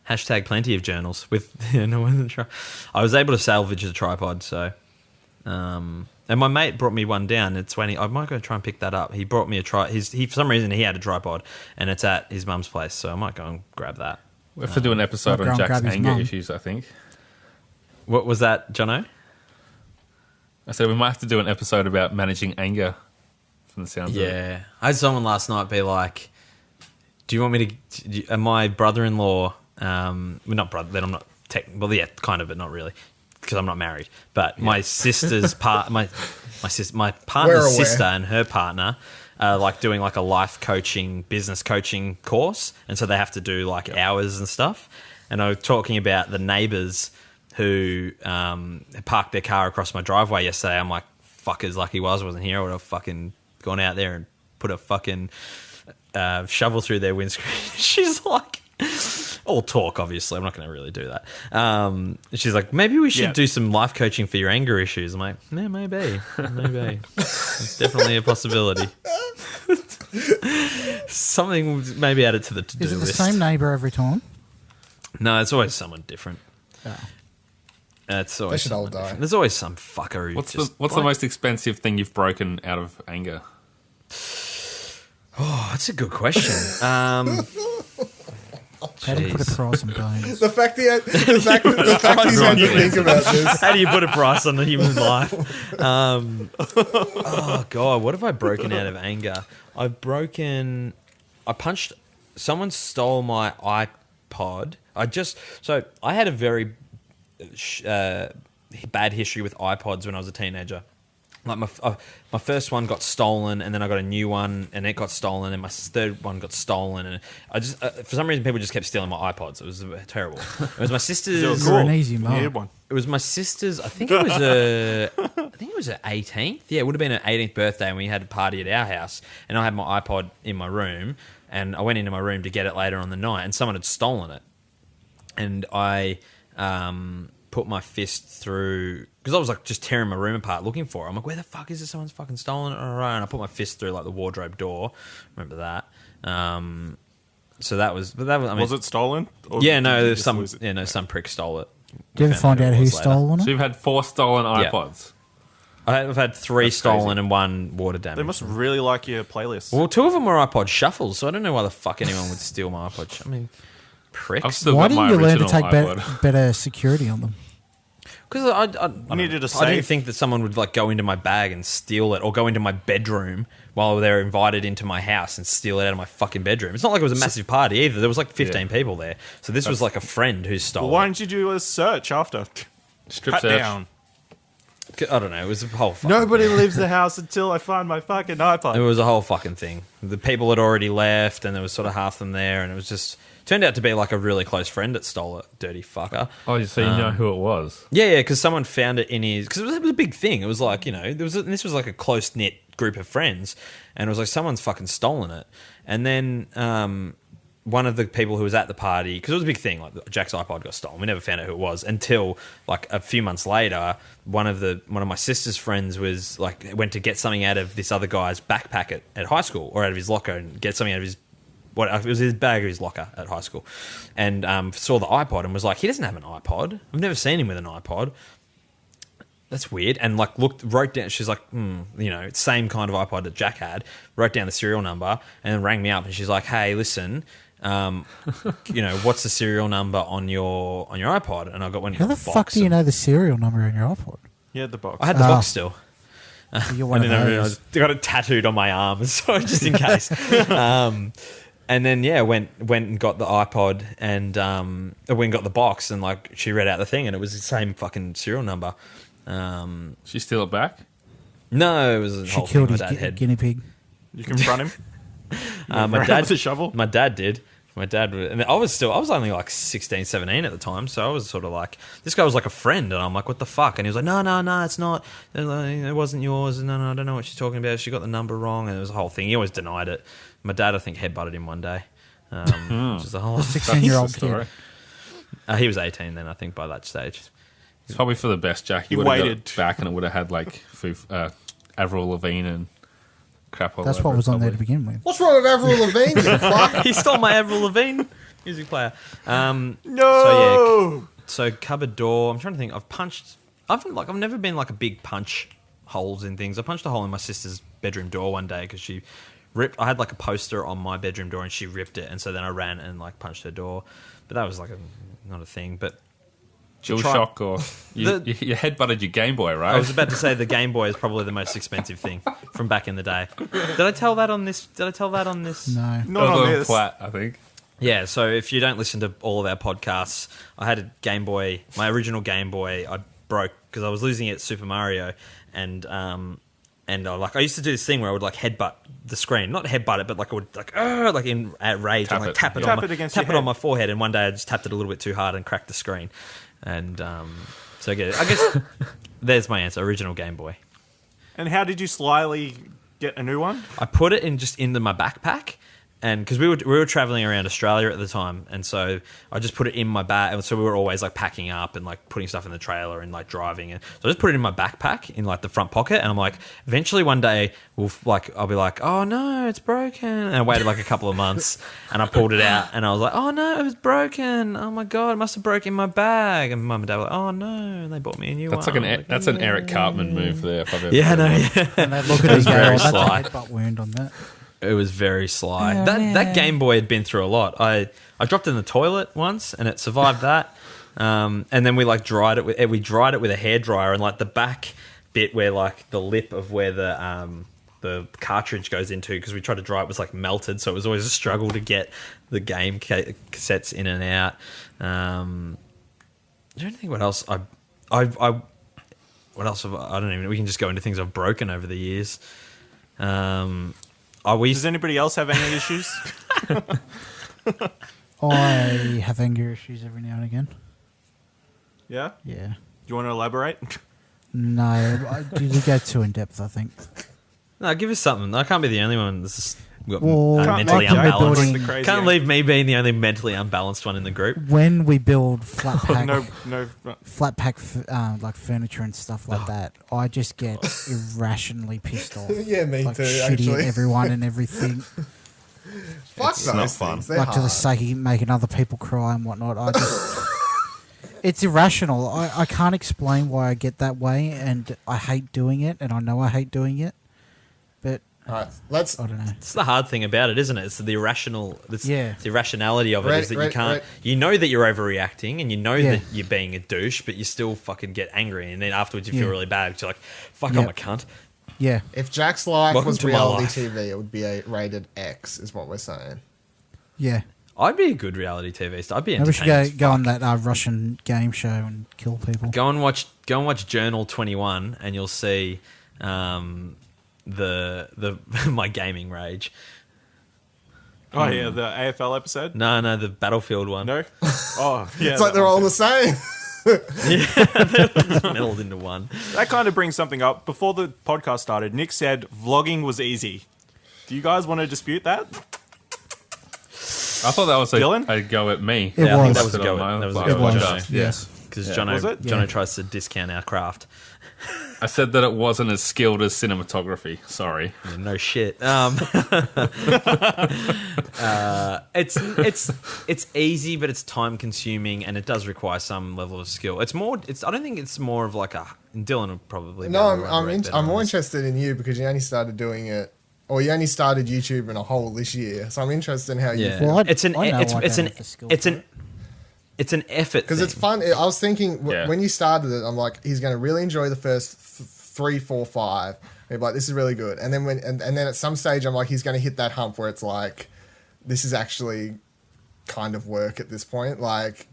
Hashtag plenty of journals with I was able to salvage the tripod, so and my mate brought me one down. It's when I might go try and pick that up. He brought me a he for some reason he had a tripod and it's at his mum's place, so I might go and grab that. We have to do an episode I'll go on and Jack's grab his anger mum. issues, I think. What was that, Jono? I said we might have to do an episode about managing anger from the sounds of it. Yeah, I had someone last night be like, "Do you want me to?" My brother-in-law, well, not brother. Then I'm not well, yeah, kind of, but not really, because I'm not married. But my sister's my partner's We're aware. sister and her partner are like doing like a life coaching, business coaching course, and so they have to do like hours and stuff. And I was talking about the neighbours who parked their car across my driveway yesterday. I'm like, fuckers, like he wasn't here. I would have fucking gone out there and put a fucking shovel through their windscreen. She's like, all talk, obviously. I'm not going to really do that. She's like, maybe we should do some life coaching for your anger issues. I'm like, yeah, maybe. It's definitely a possibility. Something maybe add it to the to-do Is it the list. same neighbour every time? No, it's always someone different. Oh. It's always should all someone die. different. There's always some fucker who What's just, the most expensive thing you've broken out of anger? Oh, that's a good question. How do you put a Jeez. price on bones? The fact he's had to think about this. How do you put a price on a human life? Oh God, what have I broken out of anger? I punched. Someone stole my iPod. I had a very bad history with iPods when I was a teenager. Like my first one got stolen, and then I got a new one, and it got stolen, and my third one got stolen, and I just for some reason people just kept stealing my iPods. It was terrible. It was my sister's. You're an easy You man. needed one. It was my sister's. I think it was her 18th. Yeah, it would have been her 18th birthday, and we had a party at our house, and I had my iPod in my room, and I went into my room to get it later on the night, and someone had stolen it, and I put my fist through, because I was like just tearing my room apart looking for it. I'm like, where the fuck is this? Someone's fucking stolen it. All right, and I put my fist through like the wardrobe door. Remember that? So that was. I mean, Was it stolen? Or Yeah, did no, you there's just some. lose it? Yeah, no, some prick stole it. Did you ever find out who stole So it? you've had 4 stolen Yeah. iPods. I've had 3 That's stolen crazy. and 1 water damage. They must really like your playlist. Well, 2 of them were iPod shuffles, so I don't know why the fuck anyone would steal my iPod. I mean, I've pricks. still Why got my didn't you learn to original take iPod. better security on them? Because I needed a I safe. didn't think that someone would like go into my bag and steal it, or go into my bedroom while they're invited into my house and steal it out of my fucking bedroom. It's not like it was a massive party either. There was like 15 people there, so this was like a friend who stole Well, why it. didn't you do a search after? Strip Cut search. down. I don't know. It was a whole fucking Nobody leaves the house until I find my fucking It iPod. was a whole fucking thing. The people had already left, and there was sort of half them there, and it was just turned out to be like a really close friend that stole it. Dirty fucker. Oh, so you know who it was. Yeah, because someone found it in his. Because it was a big thing. It was like, you know, this was like a close knit group of friends, and it was like someone's fucking stolen it. And then one of the people who was at the party, because it was a big thing, like Jack's iPod got stolen. We never found out who it was until like a few months later. One of my sister's friends was like went to get something out of this other guy's backpack at high school, or out of his locker, and get something out of his. It was his bag or his locker at high school, and saw the iPod and was like, he doesn't have an iPod. I've never seen him with an iPod. That's weird. And like wrote down. She's like, you know, same kind of iPod that Jack had. Wrote down the serial number and then rang me up and she's like, hey, listen, you know, what's the serial number on your iPod? And I got one. How the fuck do you know the serial number on your iPod? Yeah, the box. I had the box still. You're one of those. I got it tattooed on my arm, so just in case. And then went and got the iPod and went and got the box and like she read out the thing and it was the same fucking serial number. She steal it back? No, it was a She whole killed thing my his dad had. guinea pig. You confront him. My Ran dad with a shovel. My dad did. My dad was, and I was only like 16, 17 at the time, so I was sort of like, this guy was like a friend, and I'm like, what the fuck? And he was like, no, it's not. It wasn't yours. No, I don't know what she's talking about. She got the number wrong, and it was a whole thing. He always denied it. My dad, I think, headbutted him one day, which is a whole 16-year-old Story. kid. he was 18 then, I think, by that stage. It's probably for the best, Jack. He You would have got waited. it back and it would have had like Avril Lavigne and crap all That's over what it, was on there to probably. begin with. What's wrong with Avril Lavigne? You fuck? He stole my Avril Lavigne music player. No. So cupboard door. I'm trying to think. I've never been like a big punch holes in things. I punched a hole in my sister's bedroom door one day because she ripped. I had like a poster on my bedroom door and she ripped it, and so then I ran and like punched her door. But that was like not a thing. But Dual try- shock or you headbutted your Game Boy, right? I was about to say the Game Boy is probably the most expensive thing from back in the day. Did I tell that on this? No. Not That was on on this. Platt, I think. Yeah, so if you don't listen to all of our podcasts, I had a Game Boy, my original Game Boy, I broke because I was losing it at Super Mario, and I used to do this thing where I would like headbutt the screen, not headbutt it, but like I would like in at rage, Tap and like it. tap it Yeah. on Tap it my, against tap your it on head. my forehead, and one day I just tapped it a little bit too hard and cracked the screen, and so I guess there's my answer, original Game Boy. And how did you slyly get a new one? I put it into my backpack, and because we were traveling around Australia at the time, and so I just put it in my bag. And so we were always like packing up and like putting stuff in the trailer and like driving, and so I just put it in my backpack in like the front pocket. And I'm like, eventually one day I'll be like, oh no, it's broken. And I waited like a couple of months, and I pulled it out, and I was like, oh no, it was broken. Oh my god, it must have broken in my bag. And Mum and Dad were like, oh no, and they bought me a new That's one. like that's an Eric Cartman move there. If I've ever Yeah, seen no, one. yeah. And they look at it and go, very oh, that's sly. a headbutt wound on that. It was very sly. Oh, That Game Boy had been through a lot. I dropped it in the toilet once, and it survived that. And then we like dried it with a hairdryer, and like the back bit where like the lip of where the cartridge goes into, because we tried to dry it, was like melted, so it was always a struggle to get the game cassettes in and out. I don't think what else I what else? I don't even. We can just go into things I've broken over the years. We Does anybody else have any issues? I have anger issues every now and again. Yeah? Do Yeah. you want to elaborate? No, you go too in depth, I think. No, give us something. I can't be the only one that's got Well, mentally like unbalanced. building- The crazy Can't anger. leave me being the only mentally unbalanced one in the group. When we build flat pack, No. flat pack like furniture and stuff like that, I just get irrationally pissed off. Yeah, me like too, shitting actually. everyone and everything, Fuck It's those not fun. things. They're like to the hard. sake of making other people cry and whatnot. I just, it's irrational. I can't explain why I get that way, and I hate doing it, and I know I hate doing it, but All right, let's. I don't know. It's the hard thing about it, isn't it? It's the irrational. It's the irrationality of it Right, is that right, you can't. right. You know that you're overreacting, and you know Yeah. that you're being a douche, but you still fucking get angry, and then afterwards you feel Yeah. really bad because you're like, "Fuck, Yeah. I'm a cunt." Yeah, If Jack's life Welcome was to my reality life. TV, it would be a rated X, is what we're saying. yeah. I'd be a good reality TV star. I'd be Maybe we should entertaining. go as on fuck. that Russian game show and kill people. Go and watch Journal 21, and you'll see the my gaming rage. Oh, yeah, the AFL episode? No, the Battlefield one. No? Oh, yeah. It's like that they're one all too. the same. Melded into one. That kind of brings something up. Before the podcast started, Nick said vlogging was easy. Do you guys want to dispute that? I thought that was Dylan? a go at me. It Yeah, I think was. that was a It go. on my That was a last go. It was. podcast. Yeah. Yes. Because Was Jono it? Yeah. tries to discount our craft. I said that it wasn't as skilled as cinematography. Sorry. Yeah, no shit. It's easy, but it's time consuming, and it does require some level of skill. It's more. I don't think it's more of like a. Dylan would probably. No, be able I'm to I'm, elaborate in, better I'm on more this. interested in you because you only started doing it, or you only started YouTube in a whole this year. So I'm interested in how you Yeah, feel. Well, it's an I know it's I it's don't an have the skill it's for an it. it's an effort Because it's thing. fun. I was thinking Yeah. when you started it, I'm like, he's going to really enjoy the first 3, 4, 5. He'd be like, this is really good. And then and then at some stage, I'm like, he's going to hit that hump where it's like, this is actually kind of work at this point. Like,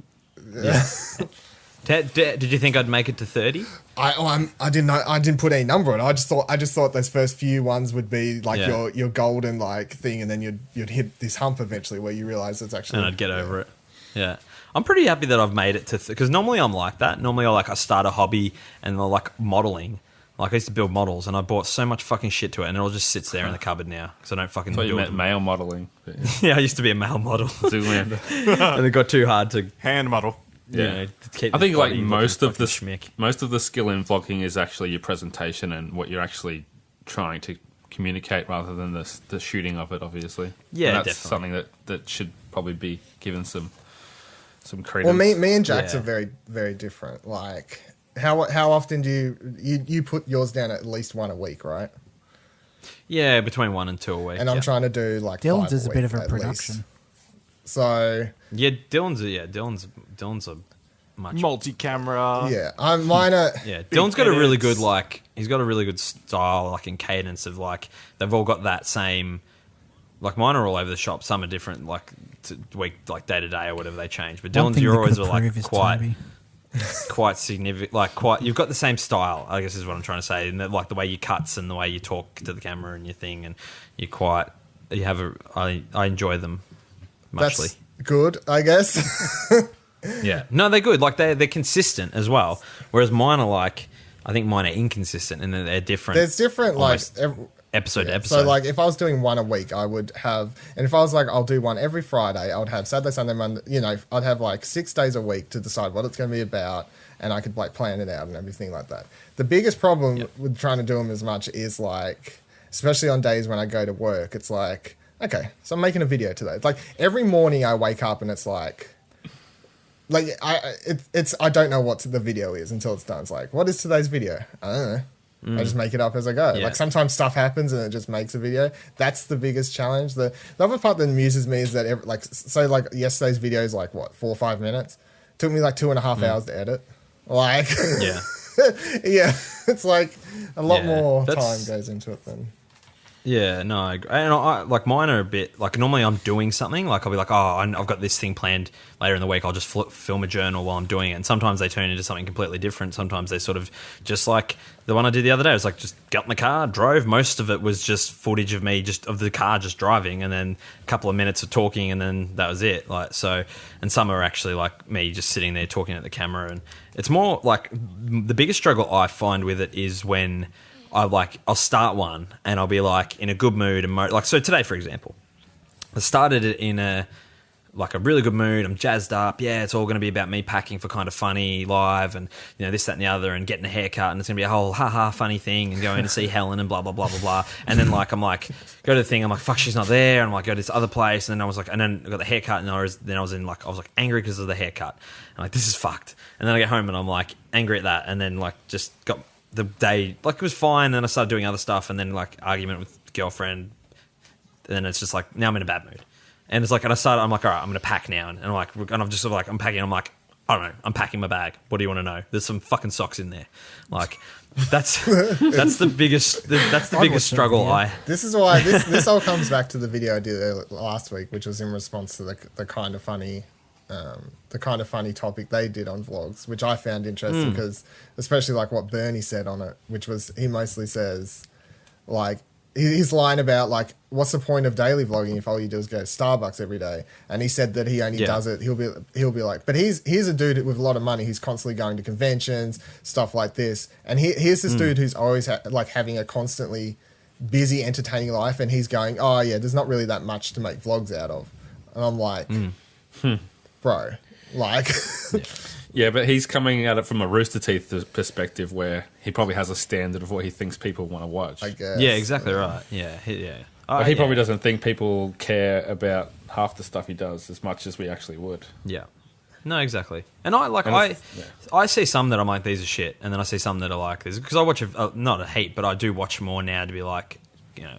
Did you think I'd make it to 30? I didn't know. I didn't put any number on it. I just thought those first few ones would be like Yeah. your golden like thing, and then you'd hit this hump eventually where you realize it's actually. And I'd get over it. Yeah. I'm pretty happy that I've made it to because normally I'm like that. Normally I start a hobby and I like modeling. Like I used to build models and I bought so much fucking shit to it and it all just sits there in the cupboard now because I don't fucking I thought you build meant them. male modelling. But yeah. Yeah, I used to be a male model Zoolander. and it got too hard to Hand model. you Yeah. know, to keep I this think like body most looking of the fucking schmick. most of the skill in vlogging is actually your presentation and what you're actually trying to communicate rather than the shooting of it. Obviously, Yeah, and that's definitely. something that should probably be given some credence. Well, me and Jax Yeah. are very very different. Like, how often do you put yours down at least one a week, right? Yeah, between 1 and 2 a week. And I'm yeah. trying to do like Dylan's 5 is a bit week of a at production. least. So Yeah, Dylan's a much Multi-camera. yeah, mine are. Yeah, Dylan's got a really edits. good he's got a really good style like in cadence of like they've all got that same like mine are all over the shop. Some are different like week like day to day or whatever they change. But One Dylan's thing you're we always could like prove is quite Toby. quite significant like quite you've got the same style I guess is what I'm trying to say and like the way you cuts and the way you talk to the camera and your thing and you have I enjoy them muchly. That's good, I guess. Yeah. No, they're good. Like they're consistent as well. Whereas mine are like I think mine are inconsistent and they're different. There's different like. almost episode to episode. So like if I was doing one a week, I would have, and if I was like I'll do one every Friday, I would have Saturday, Sunday, Monday. You know, I'd have like 6 days a week to decide what it's going to be about, and I could like plan it out and everything like that. The biggest problem with trying to do them as much is like, especially on days when I go to work, it's like, okay, so I'm making a video today. It's like every morning I wake up and it's like I don't know what the video is until it's done. It's like, what is today's video? I don't know. I just make it up as I go. Yeah. Like sometimes stuff happens and it just makes a video. That's the biggest challenge. The other part that amuses me is that like yesterday's video is like what 4 or 5 minutes. Took me like 2.5 hours to edit. Like yeah. yeah, it's like a lot Yeah, more that's- time goes into it than. Yeah, no, I agree. And like mine are a bit like normally I'm doing something like I'll be like, oh, I've got this thing planned later in the week. I'll just film a journal while I'm doing it. And sometimes they turn into something completely different. Sometimes they sort of just like the one I did the other day. It was like just got in the car, drove. Most of it was just footage of me just of the car just driving, and then a couple of minutes of talking, and then that was it. Like so, and some are actually like me just sitting there talking at the camera, and it's more like the biggest struggle I find with it is when I'll start one and I'll be like in a good mood and like so today for example, I started it in a really good mood. I'm jazzed up. Yeah, it's all going to be about me packing for Kind of Funny live and this, that, and the other, and getting a haircut, and it's going to be a whole funny thing, and going to see Helen and blah blah blah blah blah. And then I'm like go to the thing. I'm like fuck, she's not there. And I'm like go to this other place, and then I got the haircut, and I was angry because of the haircut. I'm like this is fucked. And then I get home and I'm like angry at that, and then just got the day it was fine, and then I started doing other stuff, and then argument with girlfriend, and then it's just like now I'm in a bad mood, and it's like, and I'm like, all right, I'm gonna pack now, and I'm just sort of I'm packing. I'm like, I don't know, I'm packing my bag. What do you want to know? There's some fucking socks in there. Like that's the biggest struggle. This is why this all comes back to the video I did last week, which was in response to the Kind of Funny. The Kind of Funny topic they did on vlogs, which I found interesting because especially what Bernie said on it, which was he mostly says his line about what's the point of daily vlogging if all you do is go to Starbucks every day, and he said that he only does it, he'll be like, but he's a dude with a lot of money who's constantly going to conventions, stuff like this, and here's this dude who's always having a constantly busy entertaining life, and he's going, oh yeah, there's not really that much to make vlogs out of, and I'm like bro, Yeah, but he's coming at it from a Rooster Teeth perspective, where he probably has a standard of what he thinks people want to watch. I guess. Yeah, exactly right. Yeah, yeah. But he probably doesn't think people care about half the stuff he does as much as we actually would. Yeah. No, exactly. And I see some that I'm like, these are shit, and then I see some that are like this, because I watch not a heap, but I do watch more now to be like,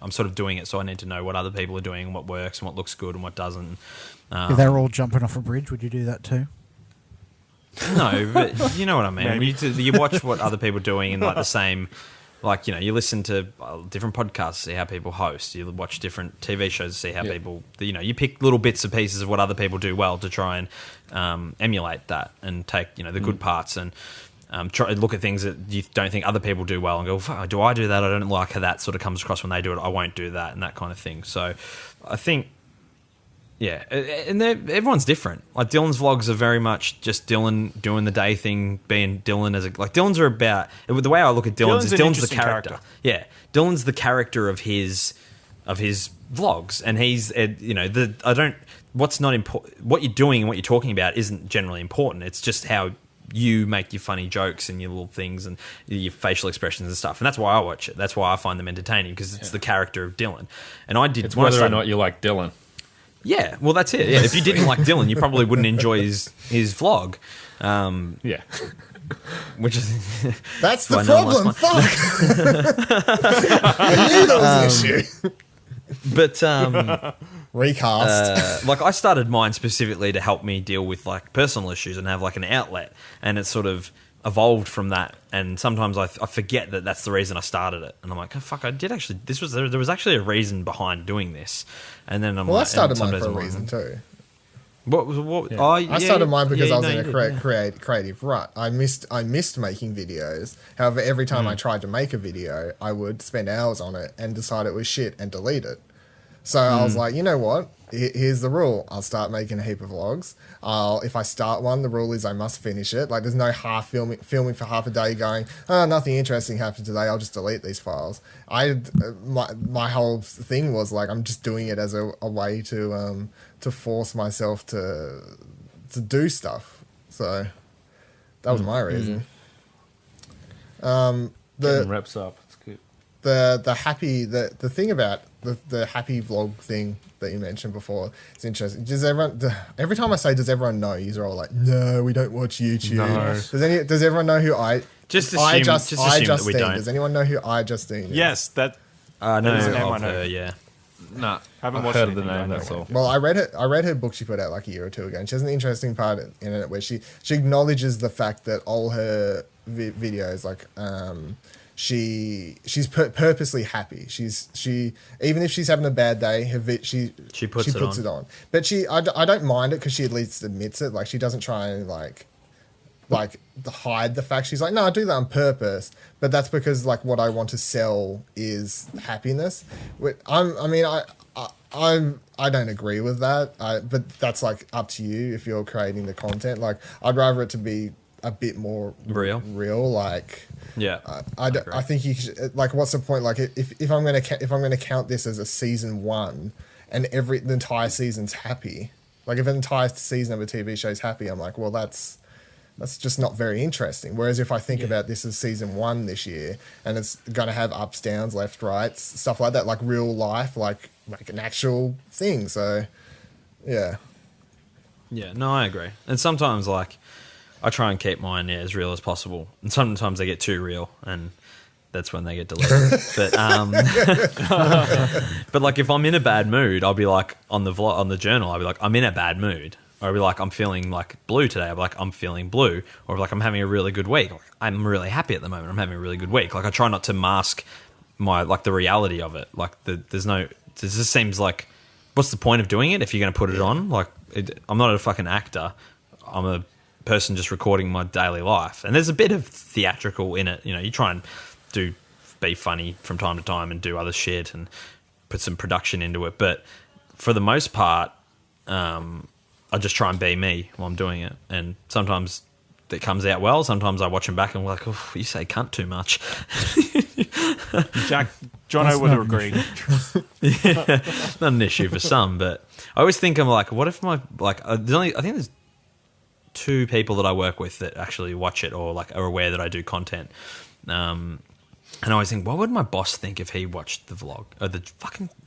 I'm sort of doing it, so I need to know what other people are doing, and what works, and what looks good, and what doesn't. If they're all jumping off a bridge, would you do that too? No, but you know what I mean. You watch what other people are doing in the same, you listen to different podcasts to see how people host. You watch different TV shows to see how people, you pick little bits and pieces of what other people do well to try and emulate that and take, the good parts and try to look at things that you don't think other people do well and go, fuck, do I do that? I don't like how that sort of comes across when they do it. I won't do that, and that kind of thing. So I think, yeah, and everyone's different. Like Dylan's vlogs are very much just Dylan doing the day thing, being Dylan as Dylan's are about the way I look at Dylan's is Dylan's the character. Yeah, Dylan's the character of his vlogs, and he's what's not important. What you're doing and what you're talking about isn't generally important. It's just how you make your funny jokes and your little things and your facial expressions and stuff, and that's why I watch it. That's why I find them entertaining, because it's the character of Dylan. And I did. It's whether or not you like Dylan. Yeah, well, that's it. Yeah, if you didn't like Dylan, you probably wouldn't enjoy his vlog. Yeah, which is that's the problem. Fuck, I knew that was an issue. But recast. I started mine specifically to help me deal with personal issues and have an outlet, and it sort of evolved from that. And sometimes I forget that that's the reason I started it, and I'm like, oh fuck, I did actually. There was actually a reason behind doing this, and then I started mine for a reason too. What? Yeah. I started mine because I was in a creative rut. I missed making videos. However, every time I tried to make a video, I would spend hours on it and decide it was shit and delete it. So I was like, you know what? Here's the rule. I'll start making a heap of vlogs. If I start one, the rule is I must finish it. There's no half filming for half a day going, oh, nothing interesting happened today, I'll just delete these files. My whole thing was I'm just doing it as a way to force myself to do stuff. So that was my reason. Getting reps up. It's good. The thing about the happy vlog thing that you mentioned before, it's interesting. Every time I say does everyone know, you're all like, no, we don't watch YouTube. No. Does everyone know who I just assume that we don't. Does anyone know who I Justine is? Yes, that no, is the name I of know. her, yeah. No, Haven't I've watched heard of the anything, name. don't That's know. all. Well, I read her book she put out a year or two ago, and she has an interesting part in it where she acknowledges the fact that all her videos she's purposely happy. She even if she's having a bad day, she puts it on. But I don't mind it because she at least admits it. Like she doesn't try and like hide the fact. She's like, no, I do that on purpose, but that's because like what I want to sell is happiness. I don't agree with that, but that's like up to you if you're creating the content. Like I'd rather it to be a bit more real. Like yeah, I think you should, like, what's the point? Like if I'm gonna count this as a season 1 and the entire season's happy, like if an entire season of a TV show is happy, I'm like, well, that's just not very interesting. Whereas if I think about this as season 1 this year, and it's going to have ups, downs, left, rights, stuff like that, like real life, like an actual thing. So, yeah. Yeah, no, I agree. And sometimes, like, I try and keep mine as real as possible. And sometimes they get too real, and that's when they get deleted. But like, if I'm in a bad mood, I'll be like, on the journal, I'll be like, I'm in a bad mood. Or I'll be like, I'm feeling like blue today. I'll be like, I'm feeling blue. Or like, I'm having a really good week. Like, I'm really happy at the moment. I'm having a really good week. Like, I try not to mask my, like, the reality of it. Like, it just seems like, what's the point of doing it if you're going to put it on? Like, I'm not a fucking actor. I'm a person just recording my daily life. And there's a bit of theatrical in it. You know, you try and be funny from time to time and do other shit and put some production into it. But for the most part, I just try and be me while I'm doing it. And sometimes it comes out well. Sometimes I watch them back and I'm like, oh, you say cunt too much. Jono would agree. Yeah, not an issue for some, but I always think I'm like, what if I think there's 2 people that I work with that actually watch it or like are aware that I do content. And I always think, what would my boss think if he watched the vlog? Or it's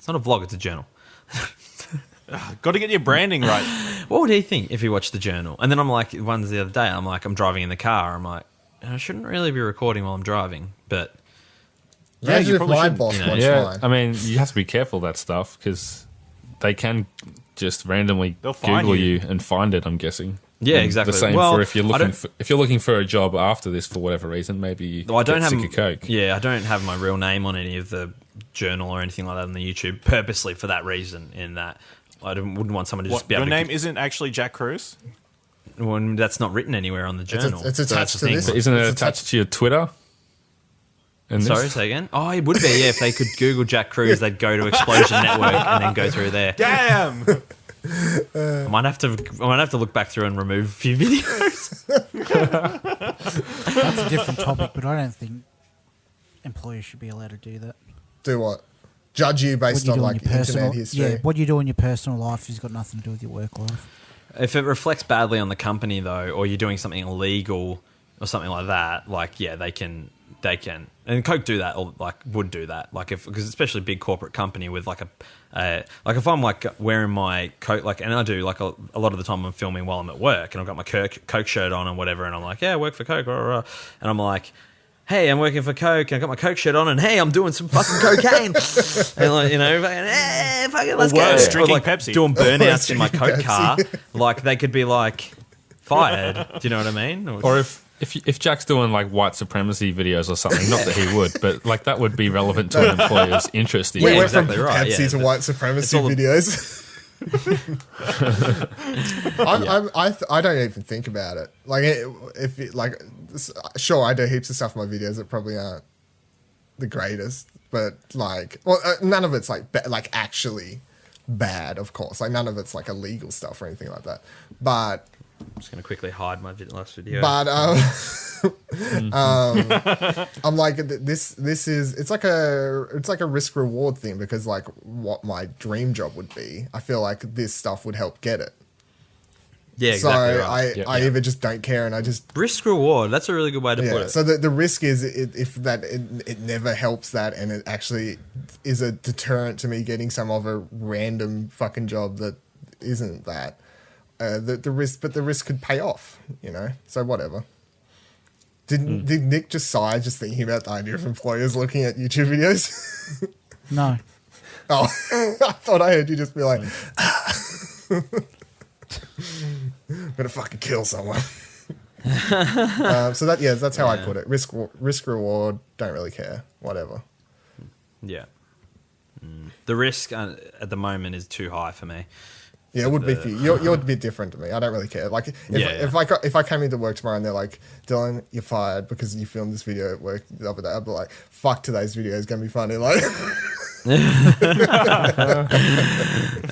not a vlog, it's a journal. Got to get your branding right. What would he think if he watched the journal? And then I'm like, the other day, I'm driving in the car. I'm like, I shouldn't really be recording while I'm driving, but Imagine if my shouldn't, boss watched Yeah, mine. I mean, you have to be careful of that stuff because they can just randomly They'll find Google you. you and find it. I'm guessing. Yeah, And exactly. The same Well, for if you're looking for a job after this for whatever reason. Maybe you I don't get have sick of coke. Yeah, I don't have my real name on any of the journal or anything like that on the YouTube purposely for that reason. In that I wouldn't want someone to just be able Your to. name isn't actually Jack Cruz? When that's not written anywhere on the journal. It's So that's attached the to thing. this. But isn't it It's attached to your Twitter? And Sorry, this? say again. Oh, it would be. Yeah, if they could Google Jack Cruz, they'd go to Explosion Network and then go through there. Damn! I might have to look back through and remove a few videos. That's a different topic, but I don't think employers should be allowed to do that. Do what? Judge you What based you on do in like your personal, internet history. yeah, what you do in your personal life has got nothing to do with your work life. If it reflects badly on the company, though, or you're doing something illegal or something like that, like, yeah, they can, and Coke do that, or like would do that, like because especially a big corporate company with like like if I'm like wearing my Coke, like, and I do like a lot of the time I'm filming while I'm at work, and I've got my Coke shirt on and whatever, and I'm like, yeah, I work for Coke, and I'm like, hey, I'm working for Coke, and I got my Coke shirt on, and hey, I'm doing some fucking cocaine, and like, you know, fucking, hey, fucking, let's go, worse, or drinking like Pepsi. doing burnouts in my Drinking Coke car, Pepsi. like they could be like fired. Do you know what I mean? Or if Jack's doing like white supremacy videos or something, not that he would, but like that would be relevant to an employer's interest. We Yeah, went exactly from right, Pepsi yeah, to but white supremacy all the- videos. I don't even think about it. Like, sure, I do heaps of stuff in my videos that probably aren't the greatest, but like, well, none of it's like actually bad, of course. Like, none of it's like illegal stuff or anything like that. But I'm just going to quickly hide my last video. But I'm like, this is it's like a risk reward thing, because like what my dream job would be, I feel like this stuff would help get it. Yeah, exactly So right. I either just don't care and I just Risk reward. That's a really good way to put it. So the risk is it never helps that, and it actually is a deterrent to me getting some other random fucking job that isn't that. The risk could pay off, you know. So whatever. Did Nick just sigh just thinking about the idea of employers looking at YouTube videos? No. Oh, I thought I heard you just be like, I'm gonna fucking kill someone. So that's how I put it. Risk reward. Don't really care. Whatever. Yeah. The risk at the moment is too high for me. Yeah, it would be for you. You're a bit different to me. I don't really care. Like if I came into work tomorrow and they're like, Dylan, you're fired because you filmed this video at work the other day, I'd be like, fuck, today's video is gonna be funny. Like,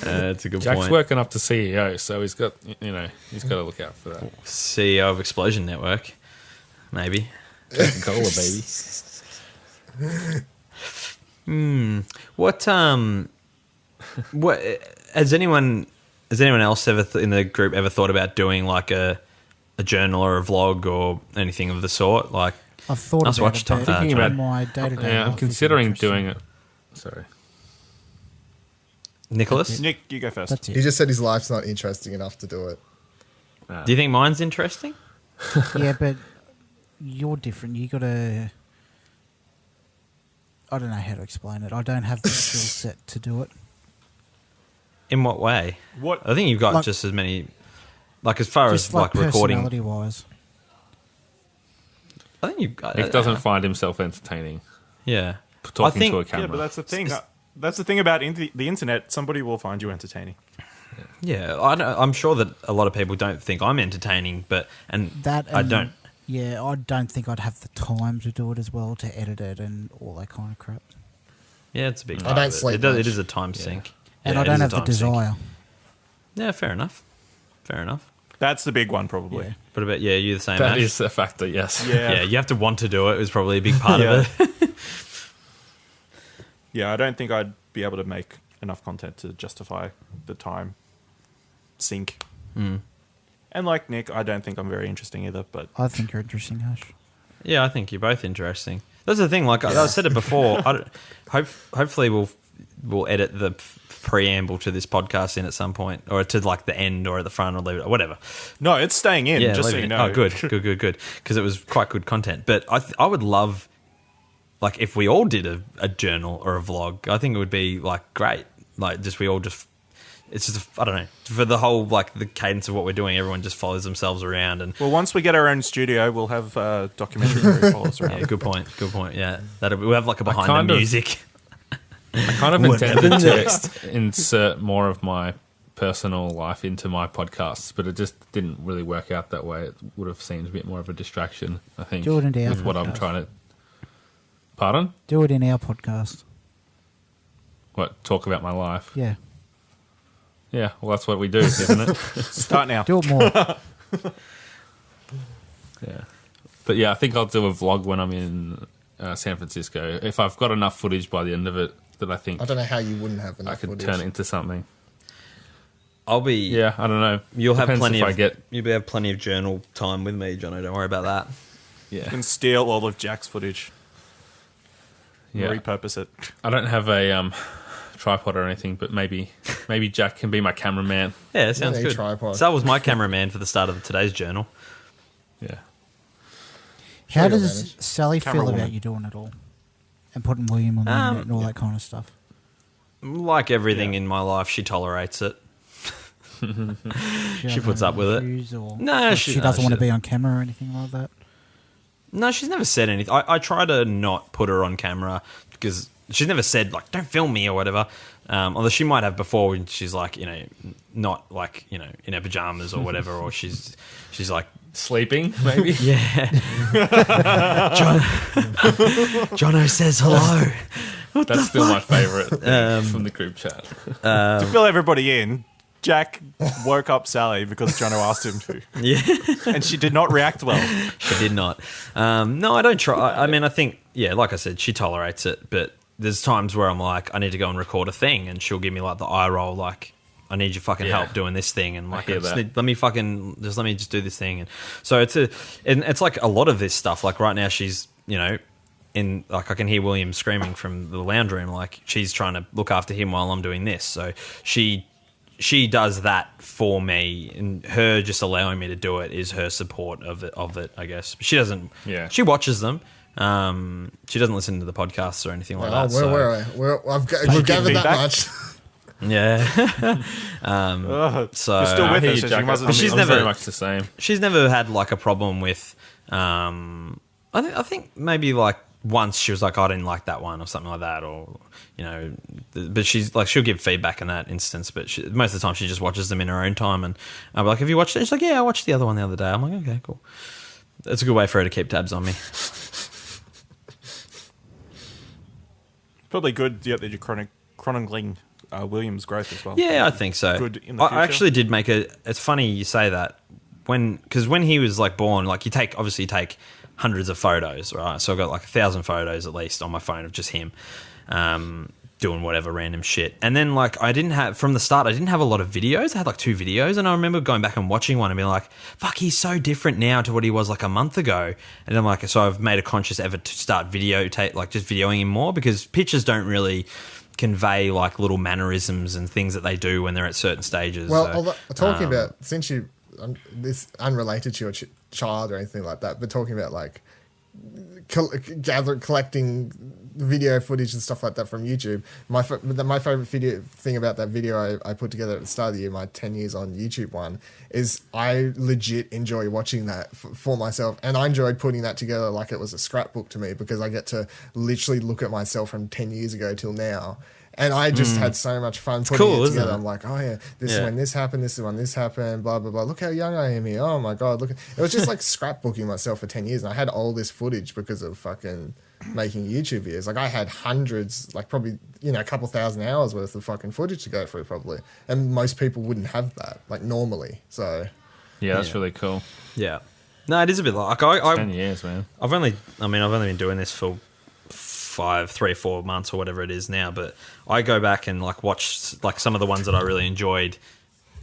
That's a good Jack's point. working up to CEO, so he's got to look out for that. CEO of Explosion Network, maybe. Cola, baby. What has anyone else ever in the group ever thought about doing like a journal or a vlog or anything of the sort? Like, I've thought Nice about watch it, time. but Thinking about- my day-to-day Yeah, I'm life considering isn't doing interesting. it. Sorry. Nicholas, Nick, you go first. That's he it. just said his life's not interesting enough to do it. do you think mine's interesting? Yeah, but you're different. You gotta. I don't know how to explain it. I don't have the skill set to do it. In what way? What? I think you've got Like- just as many. Like as far Just as like recording, personality-wise. I think you. Nick doesn't find himself entertaining Yeah, talking I think, to a camera. Yeah, but that's the thing. That's the thing about the internet. Somebody will find you entertaining. Yeah, I'm sure that a lot of people don't think I'm entertaining, but That I and- don't. Yeah, I don't think I'd have the time to do it as well, to edit it and all that kind of crap. Yeah, it's a big. I part don't of it. sleep It, does, much. it is a time sink. And Yeah, I it don't is a have the time sink. desire. Yeah, fair enough. Fair enough. That's the big one, probably. Yeah. But about you the same. that Ash? is a factor, yes. Yeah, you have to want to do it. Is probably a big part of it. Yeah, I don't think I'd be able to make enough content to justify the time sink. And like Nick, I don't think I'm very interesting either. But I think you're interesting, Ash. Yeah, I think you're both interesting. That's the thing. Like I said it before. Hopefully we'll edit the preamble to this podcast in at some point, or to like the end, or at the front, or leave it, or whatever. no, it's staying in. just leave so it you in. know. Oh, good, because it was quite good content. But I would love, like, if we all did a journal or a vlog. I think it would be like great. Like, just we all just. It's just, I don't know, for the whole, like, the cadence of what we're doing, everyone just follows themselves around. And Well, once we get our own studio, we'll have documentary crew follow us around. yeah, good point. Yeah, we'll have like a behind kind the of- music. I kind of intended to insert more of my personal life into my podcasts, but it just didn't really work out that way. It would have seemed a bit more of a distraction, I think, Do it into our with what I'm podcast. trying to... Pardon? Do it in our podcast. What, talk about my life? Yeah. Yeah, well, that's what we do, isn't it? Start now. Do it more. Yeah. But yeah, I think I'll do a vlog when I'm in San Francisco. If I've got enough footage by the end of it that I think I don't know how you wouldn't have enough I could footage. turn it into something. I'll be. Yeah, I don't know. You'll have Depends plenty if of. I get... You'll have plenty of journal time with me, Jono. Don't worry about that. You Yeah. can steal all of Jack's footage, Yeah. repurpose it. I don't have a tripod or anything, but maybe Jack can be my cameraman. Yeah, it sounds a good. tripod. Sal was my cameraman for the start of today's journal. Yeah. How Sure, does manage. Sally Camera feel woman. about you doing it all? And putting William on the internet and all that kind of stuff. Like everything in my life, she tolerates it. She She has puts no up with it. issues, or No, she doesn't want to be on camera or anything like that. No, she's never said anything. I try to not put her on camera because she's never said, like, don't film me or whatever. Although she might have before when she's like, not like, in her pajamas or whatever, or she's like, Sleeping, maybe? yeah. Jono says hello. That's still my favourite thing from the group chat. To fill everybody in, Jack woke up Sally because Jono asked him to, Yeah. and she did not react well. She did not. No, I don't try. I mean, I think, yeah, like I said, she tolerates it, but there's times where I'm like, I need to go and record a thing, and she'll give me like the eye roll, like, I need your fucking Yeah. help doing this thing, and like, hear just that. let me just do this thing, and so it's like a lot of this stuff. Like right now, she's in, like, I can hear William screaming from the lounge room, like she's trying to look after him while I'm doing this. So she does that for me, and her just allowing me to do it is her support of it. I guess she doesn't. Yeah. She watches them. She doesn't listen to the podcasts or anything like Oh, that. So we've gathered that feedback? much. Yeah. Ugh. So You're still I with hear us, you, so Jack. she wasn't- I'm- She's I'm never- very much the same. she's never had like a problem with. I think maybe like once she was like, I didn't like that one or something like that, or but she's like she'll give feedback in that instance, but most of the time she just watches them in her own time, and I'll be like, have you watched it? She's like, yeah, I watched the other one the other day. I'm like, okay, cool. It's a good way for her to keep tabs on me. Probably good that you're chronicling William's growth as well. Yeah, I think so. Good in the I future. actually did make a. It's funny you say that because when he was like born, like you take hundreds of photos, right? So I've got like 1,000 photos at least on my phone of just him doing whatever random shit. And then like I didn't have a lot of videos. I had like 2 videos, and I remember going back and watching one and being like, "Fuck, he's so different now to what he was like a month ago." And I'm like, so I've made a conscious effort to start just videoing him more, because pictures don't really convey like little mannerisms and things that they do when they're at certain stages. Well, So, although, talking about, since you, this unrelated to your child or anything like that, but talking about like collecting video footage and stuff like that from YouTube, my favorite video thing about that video I put together at the start of the year, my 10 years on YouTube one, is I legit enjoy watching that for myself, and I enjoyed putting that together like it was a scrapbook to me, because I get to literally look at myself from 10 years ago till now. And I just had so much fun putting cool, it isn't together. it? I'm like, oh yeah, this is Yeah. when this happened, this is when this happened, blah, blah, blah. Look how young I am here. Oh my God, look. It was just like scrapbooking myself for 10 years. And I had all this footage because of fucking making YouTube videos. Like I had hundreds, like probably, a couple thousand hours worth of fucking footage to go through probably. And most people wouldn't have that, like normally. So Yeah, that's Yeah. really cool. yeah. No, it is a bit like 10 years, man. I've only been doing this for 3 or 4 months or whatever it is now, but I go back and like watch like some of the ones that I really enjoyed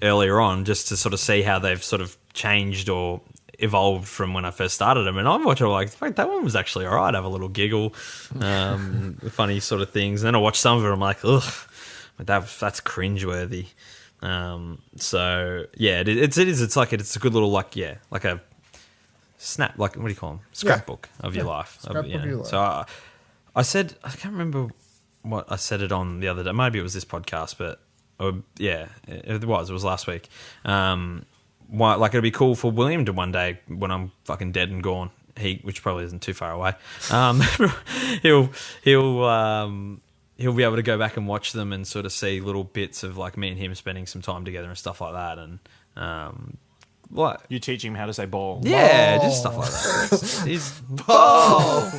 earlier on, just to sort of see how they've sort of changed or evolved from when I first started them. And I'm watching like, fuck, that one was actually all right. I have a little giggle, funny sort of things. And then I watch some of it, I'm like, ugh, that's cringeworthy. So yeah, it is. It's like it's a good little like a snap, like what do you call them? Scrapbook of your life. Scrapbook of your life. So I said, I can't remember what I said it on the other day. Maybe it was this podcast, but it was last week. Like it'd be cool for William to one day, when I'm fucking dead and gone, which probably isn't too far away, he'll be able to go back and watch them and sort of see little bits of like me and him spending some time together and stuff like that. And what? You teach him how to say ball. Yeah, just stuff like that. He's ball.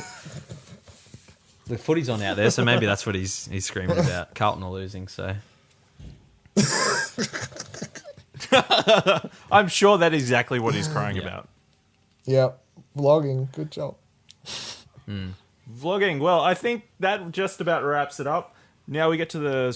The footy's on out there, so maybe that's what he's screaming about. Carlton are losing, so I'm sure that is exactly what he's crying Yeah. about. yeah, vlogging, good job. Vlogging. Well, I think that just about wraps it up. Now we get to the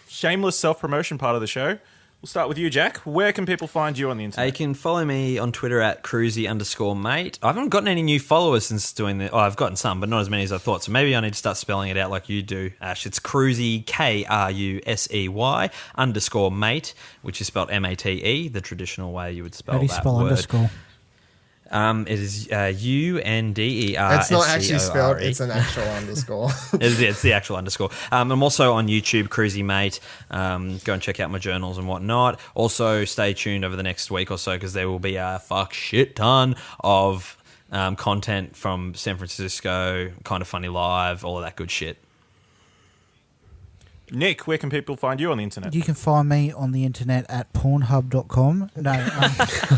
shameless self-promotion part of the show. We'll start with you, Jack. Where can people find you on the internet? you can follow me on Twitter at cruisy_mate. I haven't gotten any new followers since doing the. Oh, I've gotten some, but not as many as I thought. So maybe I need to start spelling it out like you do, Ash. It's cruisy, KRUSEY_mate, which is spelled MATE, the traditional way you would spell How do you that spell word. underscore? It is UNDER. It's not actually spelled, it's an actual underscore. It's the actual underscore. I'm also on YouTube, Cruisy Mate. Go and check out my journals and whatnot. Also, stay tuned over the next week or so, because there will be a shit ton of content from San Francisco, Kind of Funny Live, all of that good shit. Nick, where can people find you on the internet? You can find me on the internet at pornhub.com. No,